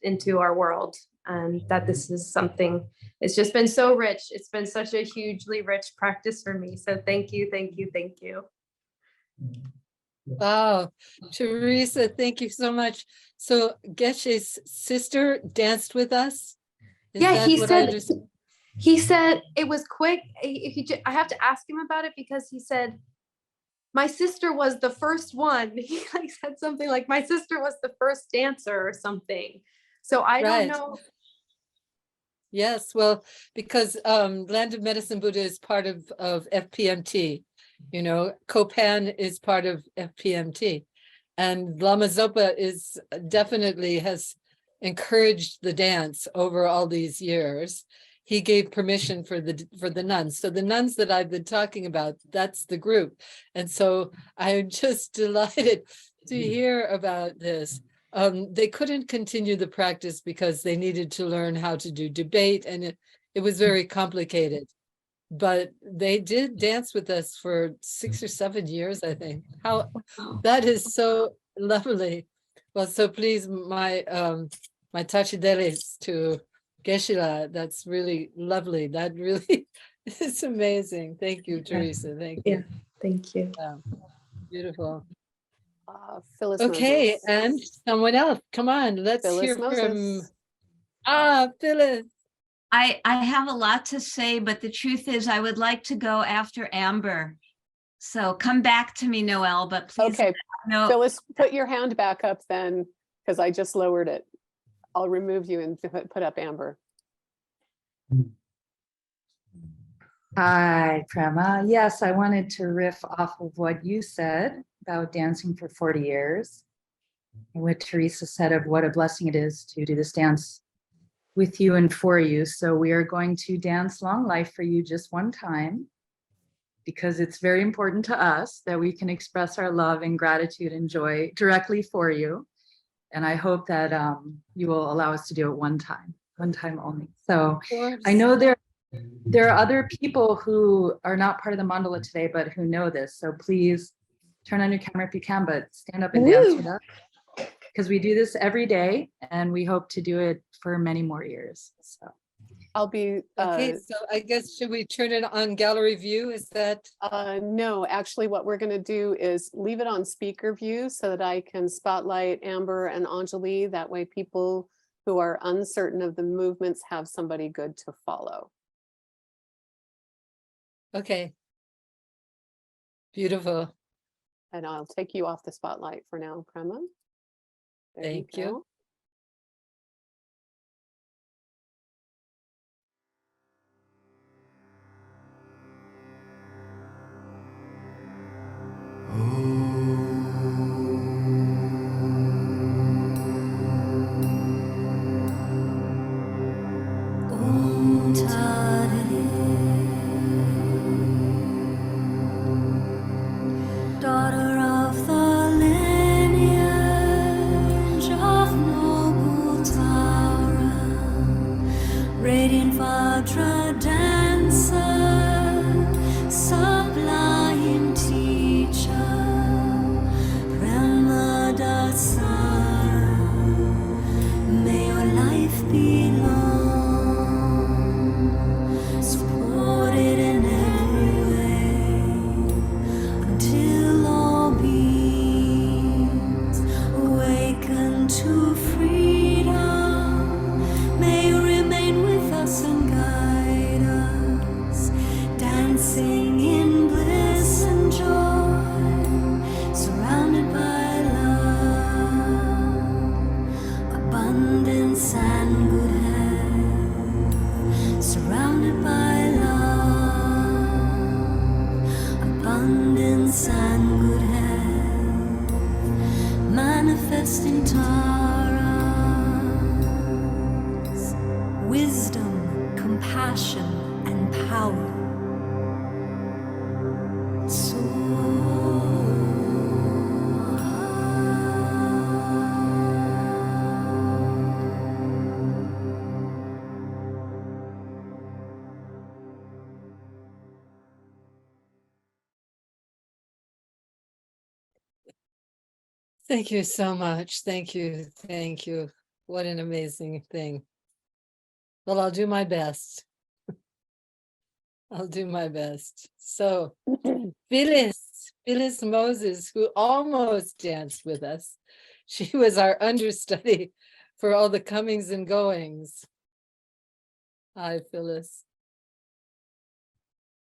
E: into our world, and that this is something, it's just been so rich. It's been such a hugely rich practice for me. So thank you, thank you, thank you.
A: Wow, Teresa, thank you so much. So Geshe's sister danced with us? Is
E: Yeah,
A: that
E: he
A: what I
E: said,
A: understand?
E: he said it was quick. I have to ask him about it, because he said, my sister was the first one. He like said something like, my sister was the first dancer or something. So I don't
A: Right.
E: know.
A: Yes, well, because Land of Medicine Buddha is part of FPMT. Copan is part of FPMT, and Lama Zopa is definitely has encouraged the dance over all these years. He gave permission for the nuns. So the nuns that I've been talking about, that's the group. And so I'm just delighted to hear about this. They couldn't continue the practice because they needed to learn how to do debate, and it was very complicated. But they did dance with us for 6 or 7 years, I think. How that is so lovely. Well, so please, my tachideles to Geshe-la. That's really lovely. That really is amazing. Thank you, Teresa. Thank you.
E: Yeah, thank you.
A: Beautiful.
B: Phyllis
A: Okay,
B: Moses.
A: and someone else. Come on, let's
B: Phyllis
A: hear
B: Moses.
A: from Phyllis.
F: I have a lot to say, but the truth is I would like to go after Amber. So come back to me, Noelle, but please.
B: Okay,
F: No,
B: Phyllis, put your hand back up then, because I just lowered it. I'll remove you and put up Amber.
G: Hi, Prema. Yes, I wanted to riff off of what you said about dancing for 40 years, and what Teresa said of what a blessing it is to do this dance with you and for you. So we are going to dance Long Life for you just one time, because it's very important to us that we can express our love and gratitude and joy directly for you. And I hope that you will allow us to do it one time only. So I know there are other people who are not part of the mandala today, but who know this. So please turn on your camera if you can, but stand up and dance with us, because we do this every day, and we hope to do it for many more years. So
B: I'll be,
A: Okay, so I guess, should we turn it on gallery view? Is that?
B: no, actually what we're gonna do is leave it on speaker view so that I can spotlight Amber and Anjali. That way people who are uncertain of the movements have somebody good to follow.
A: Okay. Beautiful.
B: And I'll take you off the spotlight for now, Prema. There
A: Thank you.
B: go.
C: Daughter of the lineage of manifesting Taras, wisdom, compassion, and power.
A: Thank you so much. Thank you. Thank you. What an amazing thing. Well, I'll do my best. I'll do my best. So, Phyllis Moses, who almost danced with us. She was our understudy for all the comings and goings. Hi, Phyllis.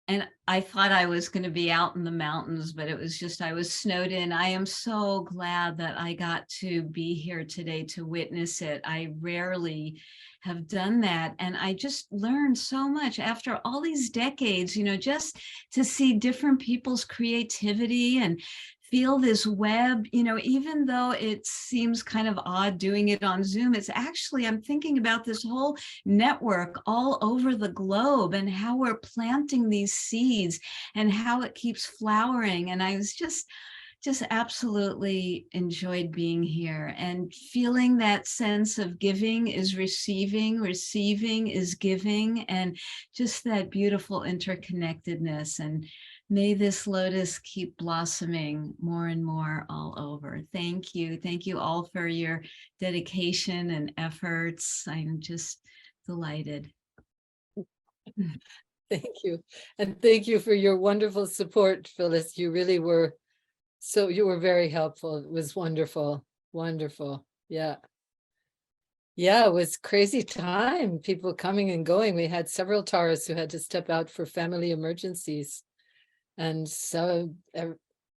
F: And I thought I was going to be out in the mountains, but it was just, I was snowed in. I am so glad that I got to be here today to witness it. I rarely have done that. And I just learned so much after all these decades, you know, just to see different people's creativity and feel this web, you know, even though it seems kind of odd doing it on Zoom, it's actually, I'm thinking about this whole network all over the globe and how we're planting these seeds and how it keeps flowering. And I was just absolutely enjoyed being here and feeling that sense of giving is receiving, receiving is giving, and just that beautiful interconnectedness. And may this lotus keep blossoming more and more all over. Thank you. Thank you all for your dedication and efforts. I'm just delighted.
A: Thank you. And thank you for your wonderful support, Phyllis. You really were, so you were very helpful. It was wonderful. Wonderful. Yeah. Yeah, it was crazy time. People coming and going. We had several Taras who had to step out for family emergencies. And so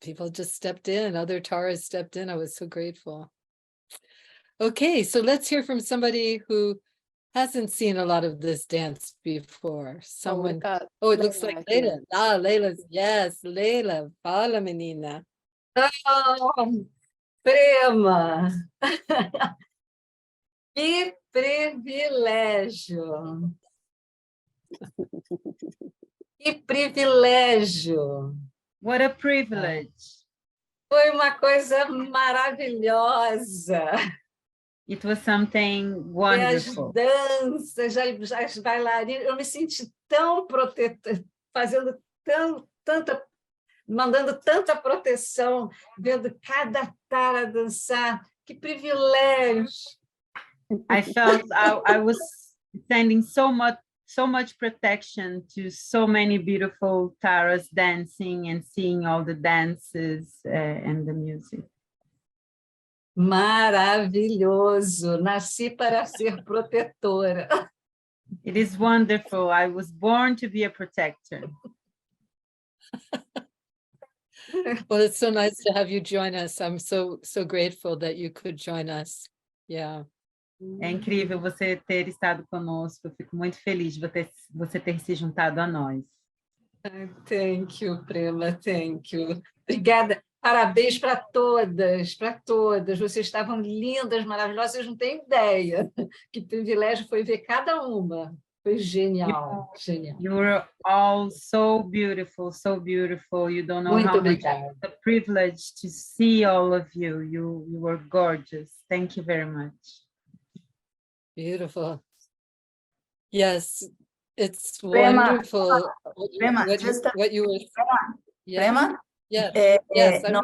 A: people just stepped in, other Taras stepped in. I was so grateful. Okay, so let's hear from somebody who hasn't seen a lot of this dance before. Someone, oh, it looks like Leila. Ah, Leila's, yes, Leila, fala menina.
H: Oh, Prema! Que privilégio! Que privilégio!
G: What a privilege.
H: Foi uma coisa maravilhosa.
G: It was something
H: E as
G: wonderful.
H: danças, as bailarinas, eu me senti tão protetora, fazendo mandando tanta proteção, vendo cada tara dançar. Que privilégio!
G: I felt I was sending so much protection to so many beautiful Taras dancing and seeing all the dances and the music.
H: Maravilhoso! Nasci para ser protetora.
G: It is wonderful. I was born to be a protector.
A: Well, it's so nice to have you join us. I'm so grateful that you could join us. Yeah.
G: É incrível você ter estado conosco. Eu fico muito feliz de você ter se juntado a nós.
H: Thank you, Prema, thank you. Obrigada. Parabéns para todas, para todas. Vocês estavam lindas, maravilhosas. Vocês não têm ideia. Que privilégio foi ver cada uma. Foi genial, genial.
G: You were all so beautiful, so beautiful. You don't know
H: Muito
G: how much
H: obrigada.
G: it's a privilege to see all of you. You were gorgeous. Thank you very much.
A: Beautiful. Yes, it's
I: Prema,
A: wonderful.
I: Prema,
A: What you were. Yeah.
I: Prema?
A: Yes.
I: Yes,
A: I'm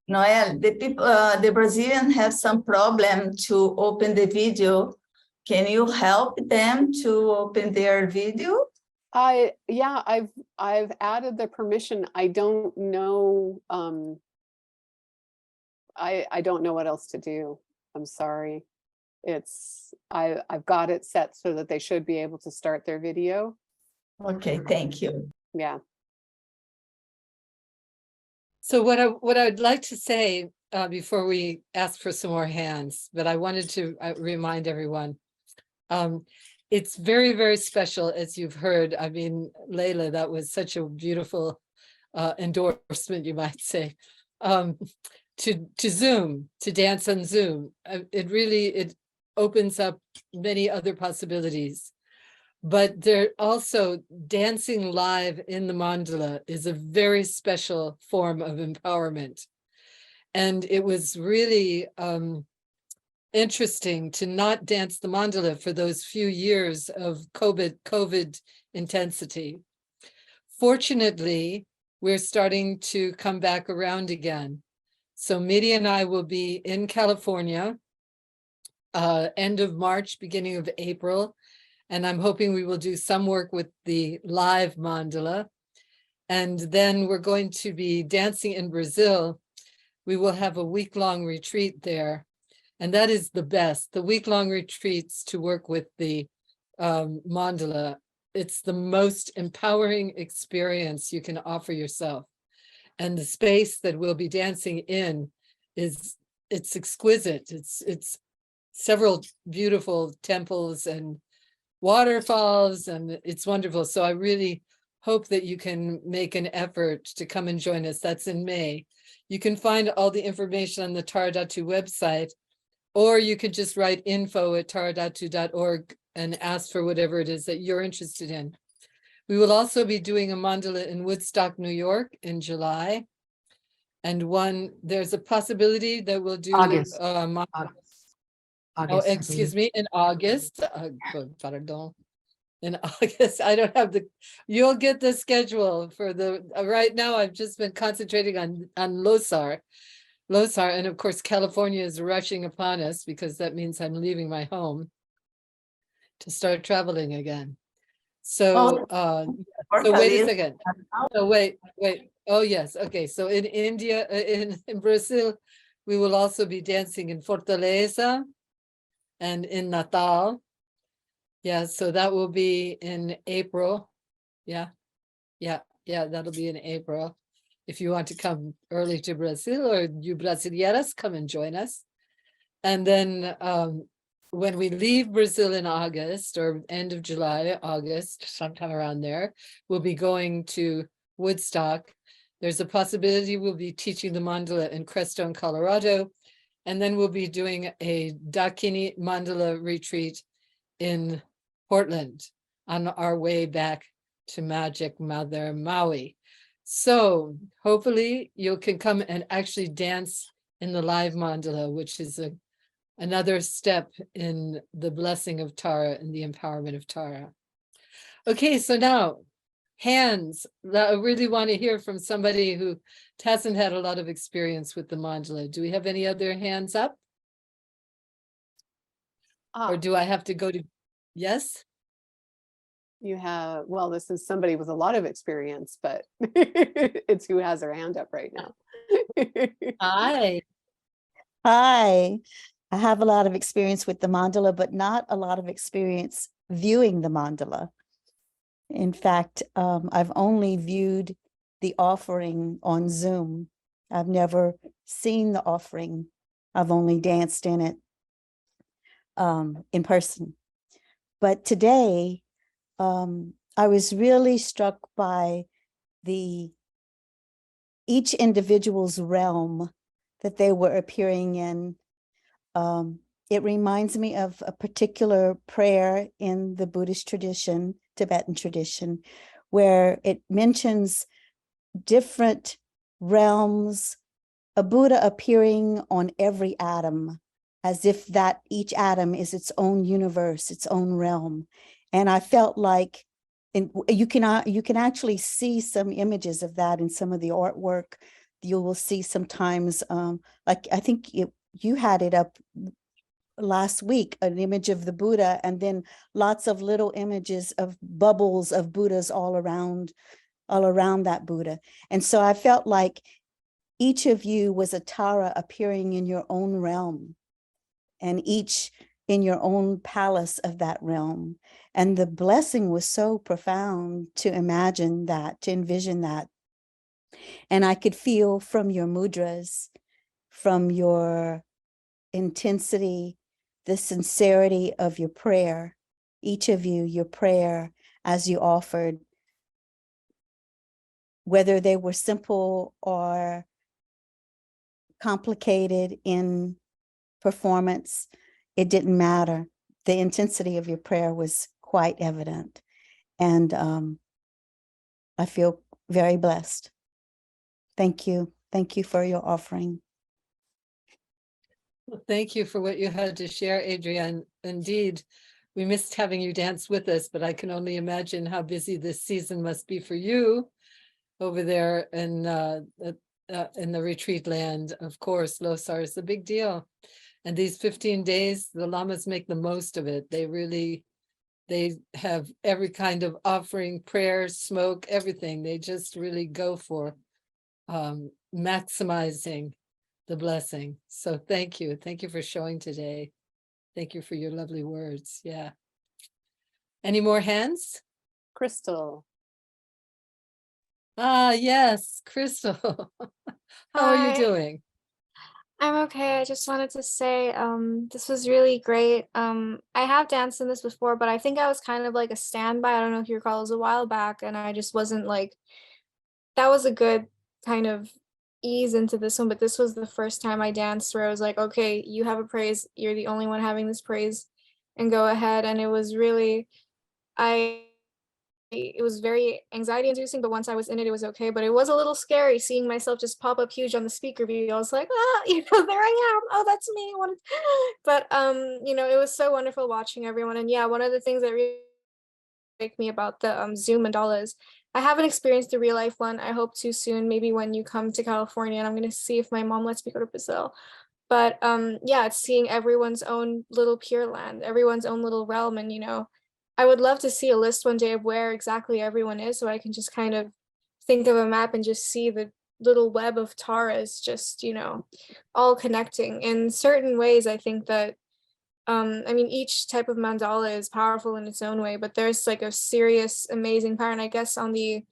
I: Noel, the people, the Brazilian have some problem to open the video. Can you help them to open their video?
B: Yeah, I've added the permission. I don't know. I don't know what else to do. I'm sorry. I've got it set so that they should be able to start their video.
I: Okay, thank you.
B: Yeah.
A: So what I'd like to say before we ask for some more hands, but I wanted to remind everyone, it's very, very special, as you've heard. I mean, Leila, that was such a beautiful endorsement, you might say. to Zoom, to dance on Zoom. It opens up many other possibilities. But there also dancing live in the mandala is a very special form of empowerment. And it was really interesting to not dance the mandala for those few years of COVID intensity. Fortunately, we're starting to come back around again. So Midi and I will be in California, end of March, beginning of April. And I'm hoping we will do some work with the live mandala. And then we're going to be dancing in Brazil. We will have a week-long retreat there. And that is the best, the week-long retreats to work with the mandala. It's the most empowering experience you can offer yourself. And the space that we'll be dancing in it's exquisite. It's several beautiful temples and waterfalls, and it's wonderful. So I really hope that you can make an effort to come and join us. That's in May. You can find all the information on the Taradatu website, or you could just write info@taradatu.org and ask for whatever it is that you're interested in. We will also be doing a mandala in Woodstock, New York in July. And there's a possibility that we'll do
G: August.
A: oh, excuse me, in August. Pardon. In August, I don't have you'll get the schedule for right now. I've just been concentrating on Losar. And of course, California is rushing upon us because that means I'm leaving my home to start traveling again. So, so wait a second. So wait. Oh yes, okay. So in India, in Brazil, we will also be dancing in Fortaleza and in Natal. Yeah, so that will be in April. Yeah, that'll be in April. If you want to come early to Brazil, or you Brasileiras, come and join us. And then when we leave Brazil in August, or end of July, August, sometime around there, we'll be going to Woodstock. There's a possibility we'll be teaching the mandala in Crestone, Colorado. And then we'll be doing a Dakini mandala retreat in Portland on our way back to Magic Mother Maui. So hopefully you can come and actually dance in the live mandala, which is another step in the blessing of Tara and the empowerment of Tara. Okay, so now hands. I really want to hear from somebody who hasn't had a lot of experience with the mandala. Do we have any other hands up? Or do I have to go to, yes?
B: You have, well, this is somebody with a lot of experience, but it's who has their hand up right now.
A: Hi.
J: Hi, I have a lot of experience with the mandala, but not a lot of experience viewing the mandala. In fact, I've only viewed the offering on Zoom. I've never seen the offering. I've only danced in it in person. But today, I was really struck by each individual's realm that they were appearing in. It reminds me of a particular prayer in the Buddhist tradition, Tibetan tradition, where it mentions different realms, a Buddha appearing on every atom, as if that each atom is its own universe, its own realm. And I felt like, you can actually see some images of that in some of the artwork. You will see sometimes, like I think you had it up last week, an image of the Buddha, and then lots of little images of bubbles of Buddhas all around that Buddha. And so I felt like each of you was a Tara appearing in your own realm, and each in your own palace of that realm. And the blessing was so profound to imagine that, to envision that. And I could feel from your mudras, from your intensity, the sincerity of your prayer, each of you, your prayer as you offered, whether they were simple or complicated in performance, it didn't matter. The intensity of your prayer was quite evident. And I feel very blessed. Thank you. Thank you for your offering.
A: Well, thank you for what you had to share, Adrienne. Indeed, we missed having you dance with us, but I can only imagine how busy this season must be for you over there in the retreat land. Of course, Losar is a big deal. And these 15 days, the Lamas make the most of it. They have every kind of offering, prayer, smoke, everything. They just really go for maximizing the blessing. So thank you. Thank you for showing today. Thank you for your lovely words. Yeah. Any more hands?
B: Crystal.
A: Ah, yes, Crystal. How are you
K: Hi.
A: doing?
K: I'm okay. I just wanted to say this was really great. I have danced in this before, but I think I was kind of like a standby. I don't know if you recall, it was a while back, and I just wasn't like, that was a good kind of ease into this one, but this was the first time I danced where I was like, okay, you have a praise, you're the only one having this praise, and go ahead. And it was really, it was very anxiety inducing, but once I was in it, it was okay. But it was a little scary seeing myself just pop up huge on the speaker view. I was like, there I am. Oh, that's me. But it was so wonderful watching everyone. And yeah, one of the things that really make me about the Zoom mandalas, I haven't experienced the real life one. I hope to soon, maybe when you come to California, and I'm gonna see if my mom lets me go to Brazil. But yeah, it's seeing everyone's own little pure land, everyone's own little realm. And I would love to see a list one day of where exactly everyone is, so I can just kind of think of a map and just see the little web of Taras just, all connecting. In certain ways, I think that, I mean, each type of mandala is powerful in its own way, but there's like a serious, amazing power. And I guess on the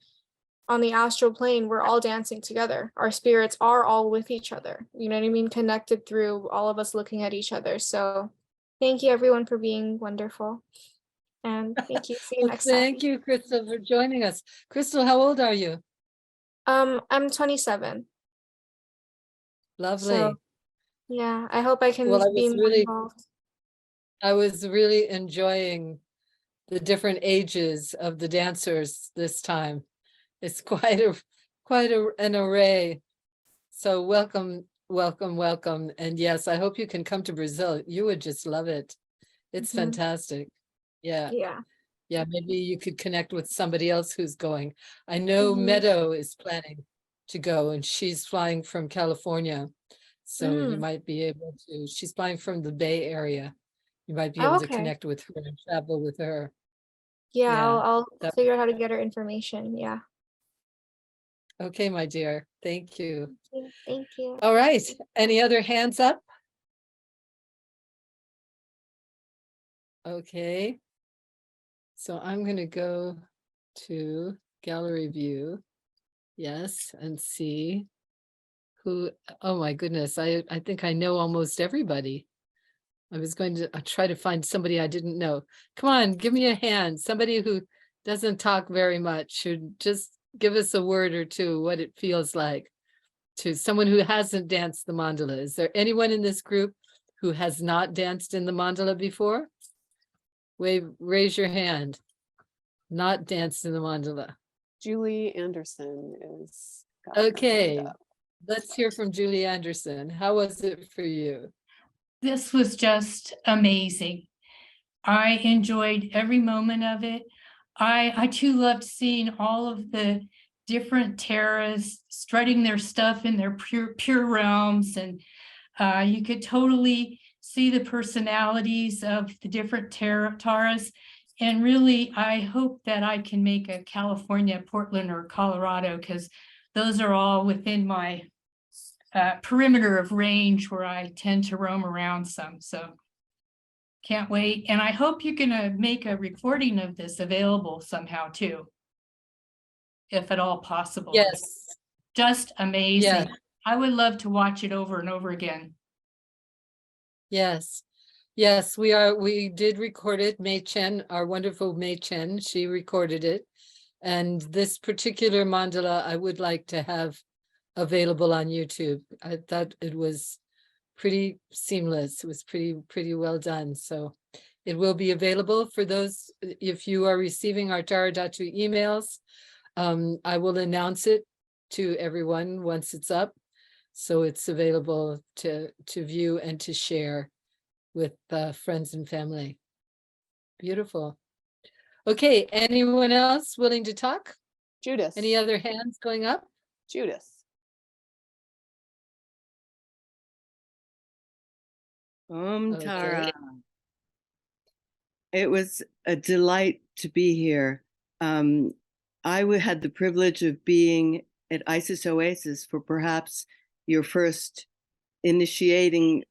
K: astral plane, we're all dancing together. Our spirits are all with each other. You know what I mean? Connected through all of us looking at each other. So thank you everyone for being wonderful. And thank you. See you
A: Well,
K: next time.
A: thank you, Crystal, for joining us. Crystal, how old are you?
K: I'm 27.
A: Lovely.
K: So yeah, I hope I can
A: Well,
K: be more involved.
A: I was really enjoying the different ages of the dancers this time. It's quite an array. So welcome, welcome, welcome. And yes, I hope you can come to Brazil. You would just love it. It's
K: Mhm.
A: fantastic. Yeah.
K: Yeah.
A: Yeah, maybe you could connect with somebody else who's going. I know
K: Mhm.
A: Meadow is planning to go, and she's flying from California. So you
K: Mm.
A: might be able to, she's flying from the Bay Area. You might be
K: Oh,
A: able to
K: okay.
A: connect with her and travel with her.
K: Yeah,
A: Yeah,
K: I'll
A: that-
K: figure out how to get her information. Yeah.
A: Okay, my dear. Thank you.
K: Thank you.
A: All right. Any other hands up? Okay. So I'm going to go to gallery view. Yes, and see who, oh my goodness, I think I know almost everybody. I was going to try to find somebody I didn't know. Come on, give me a hand. Somebody who doesn't talk very much should just give us a word or two, what it feels like to someone who hasn't danced the mandala. Is there anyone in this group who has not danced in the mandala before? Raise your hand. Not danced in the mandala.
B: Julie Anderson is. got her hand
A: Okay,
B: up.
A: let's hear from Julie Anderson. How was it for you?
L: This was just amazing. I enjoyed every moment of it. I too loved seeing all of the different Taras strutting their stuff in their pure realms, and you could totally see the personalities of the different Taras. And really, I hope that I can make a California, Portland, or Colorado, because those are all within my perimeter of range where I tend to roam around some. So can't wait. And I hope you're gonna make a recording of this available somehow too, if at all possible.
A: Yes.
L: Just amazing.
A: Yes.
L: I would love to watch it over and over again.
A: Yes. Yes, we did record it. Mei Chen, our wonderful Mei Chen, she recorded it. And this particular mandala, I would like to have available on YouTube. I thought it was pretty seamless. It was pretty well done. So it will be available for those, if you are receiving our Tara Datu emails. I will announce it to everyone once it's up. So it's available to view and to share with friends and family. Beautiful. Okay, anyone else willing to talk?
B: Judith.
A: Any other hands going up?
B: Judith.
A: Okay.
M: Tara. It was a delight to be here. Had the privilege of being at Isis Oasis for perhaps your first initiating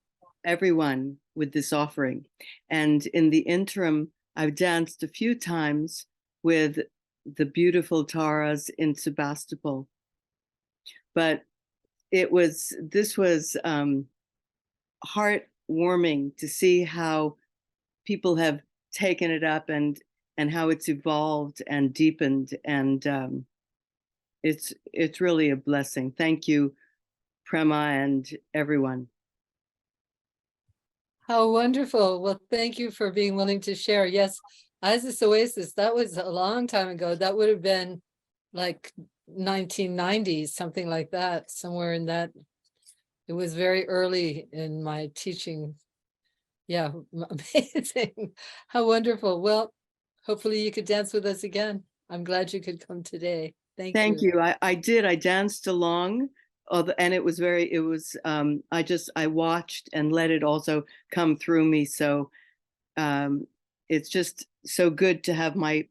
M: everyone with this offering. And in the interim, I've danced a few times with the beautiful Taras in Sebastopol. But this was heartwarming to see how people have taken it up and how it's evolved and deepened, and it's really a blessing. Thank you, Prema, and everyone.
A: How wonderful. Well, thank you for being willing to share. Yes, Isis Oasis, that was a long time ago. That would have been like 1990s, something like that, somewhere in that. It was very early in my teaching. Yeah, amazing. How wonderful. Well, hopefully you could dance with us again. I'm glad you could come today.
M: Thank you. I did. I danced along, and it was I watched and let it also come through me. So it's just so good to have my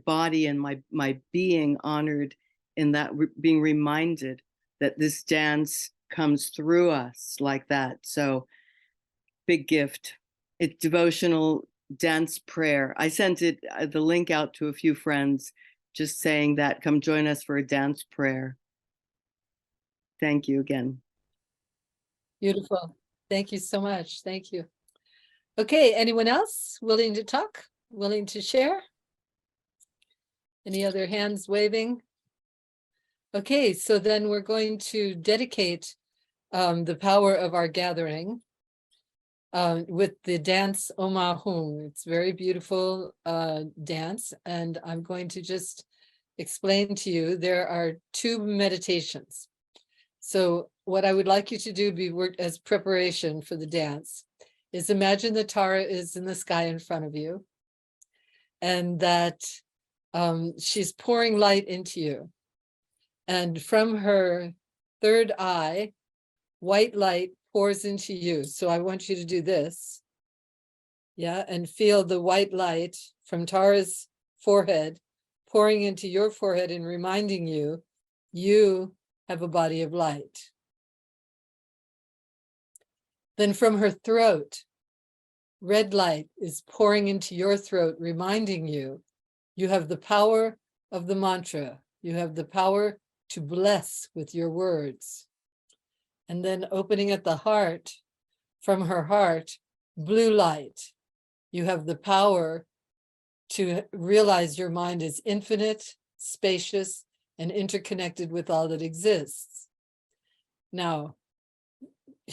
M: body and my being honored in that, being reminded that this dance comes through us like that. So big gift. It's devotional dance prayer. I sent the link out to a few friends, just saying that come join us for a dance prayer. Thank you again.
A: Beautiful. Thank you so much. Thank you. Okay, anyone else willing to talk, willing to share? Any other hands waving? Okay, so then we're going to dedicate the power of our gathering with the dance Omahung. It's very beautiful dance, and I'm going to just explain to you, there are 2 meditations. So what I would like you to do as preparation for the dance is imagine the Tara is in the sky in front of you, and that she's pouring light into you. And from her third eye, white light pours into you. So I want you to do this. Yeah, and feel the white light from Tara's forehead pouring into your forehead and reminding you, you have a body of light. Then from her throat, red light is pouring into your throat, reminding you, you have the power of the mantra. You have the power to bless with your words. And then opening at the heart, from her heart, blue light. You have the power to realize your mind is infinite, spacious, and interconnected with all that exists. Now,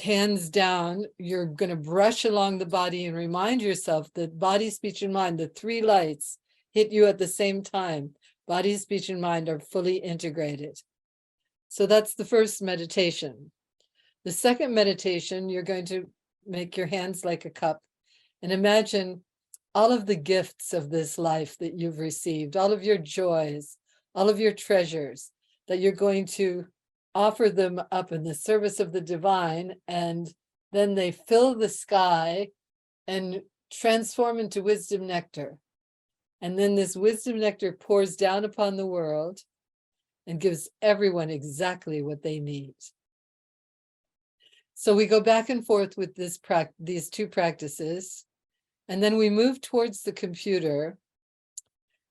A: hands down, you're going to brush along the body and remind yourself that body, speech, and mind, the 3 lights, hit you at the same time. Body, speech, and mind are fully integrated. So that's the first meditation. The second meditation, you're going to make your hands like a cup and imagine all of the gifts of this life that you've received, all of your joys, all of your treasures, that you're going to offer them up in the service of the divine, and then they fill the sky and transform into wisdom nectar. And then this wisdom nectar pours down upon the world and gives everyone exactly what they need. So we go back and forth with these 2 practices, and then we move towards the computer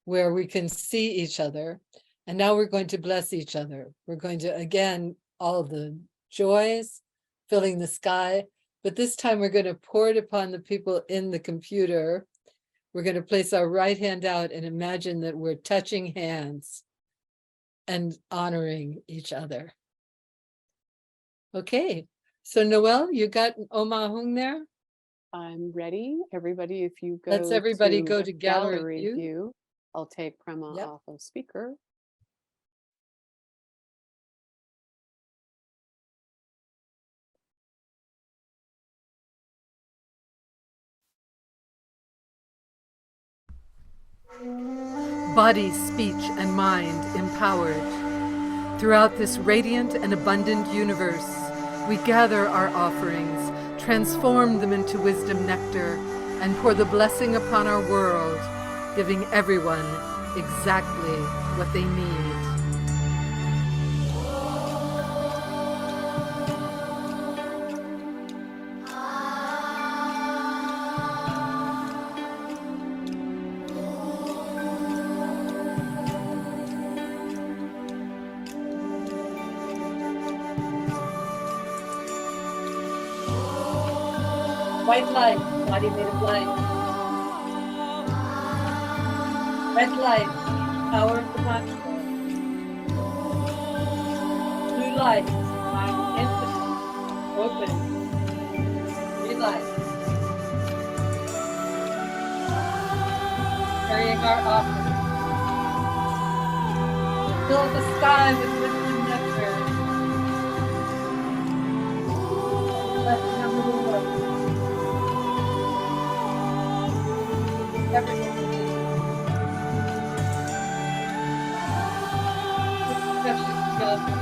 A: where we can see each other. And now we're going to bless each other. We're going to, again, all the joys filling the sky, but this time we're going to pour it upon the people in the computer. We're going to place our right hand out and imagine that we're touching hands and honoring each other. Okay, so Noel, you got Omahung there?
B: I'm ready. Everybody, if you go
A: Let's everybody go
B: to
A: to gallery
B: gallery
A: view.
B: view, I'll take Prema
A: Yep.
B: off of speaker.
A: Body, speech, and mind empowered. Throughout this radiant and abundant universe, we gather our offerings, transform them into wisdom nectar, and pour the blessing upon our world, giving everyone exactly what they need. White light, body made of light. Red light, power of the mantra. Blue light, mind infinite, open. Green light, carrying our offering. Fill the sky with wisdom nectar. Blessing on the world. Everyone. Precious children.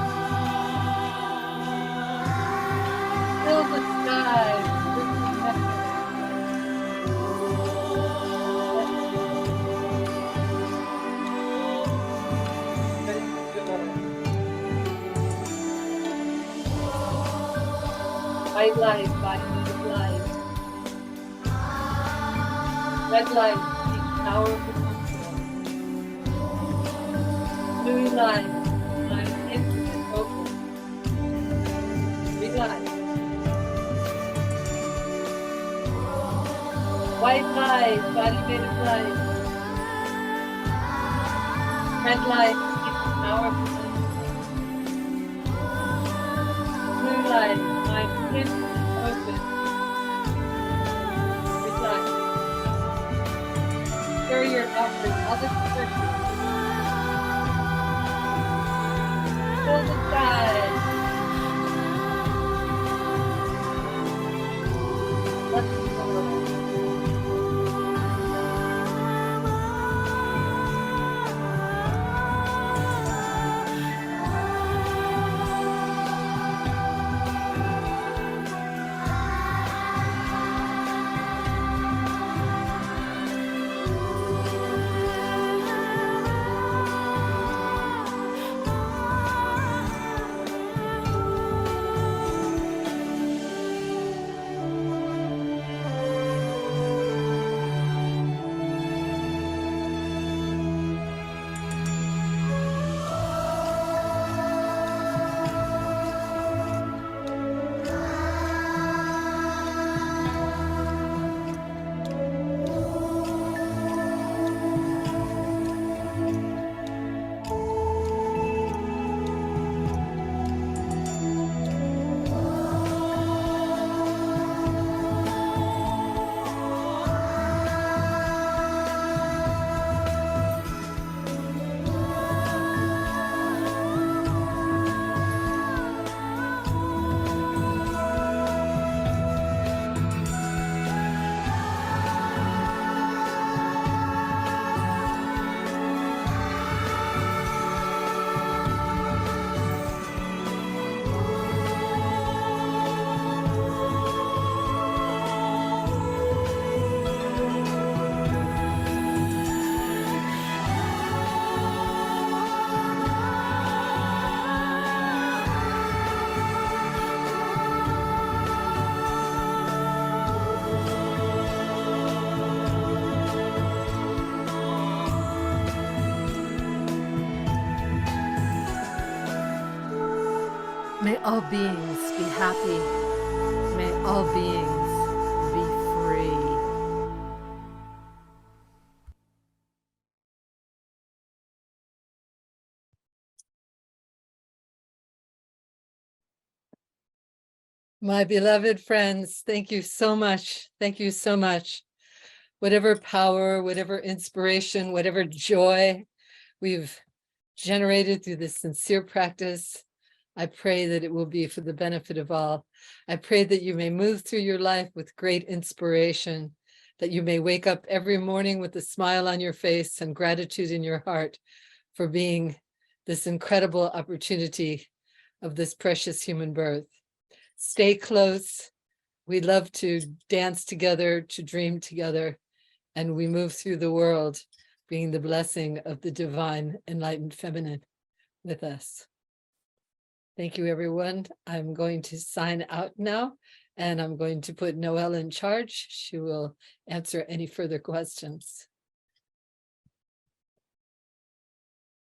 A: Fill the sky with wisdom nectar. White light, body of light. Red light, the power of the mantra. Blue light, mind infinite, open. Green light. White light, body made of light. Red light, the power of the mantra. Blue light, mind infinite, open. Green light. Carry your offering, other person. Fill the sky. Bless the world. May all beings be happy. May all beings be free. My beloved friends, thank you so much. Thank you so much. Whatever power, whatever inspiration, whatever joy we've generated through this sincere practice, I pray that it will be for the benefit of all. I pray that you may move through your life with great inspiration, that you may wake up every morning with a smile on your face and gratitude in your heart for being this incredible opportunity of this precious human birth. Stay close. We love to dance together, to dream together, and we move through the world being the blessing of the divine enlightened feminine with us. Thank you, everyone. I'm going to sign out now, and I'm going to put Noelle in charge. She will answer any further questions.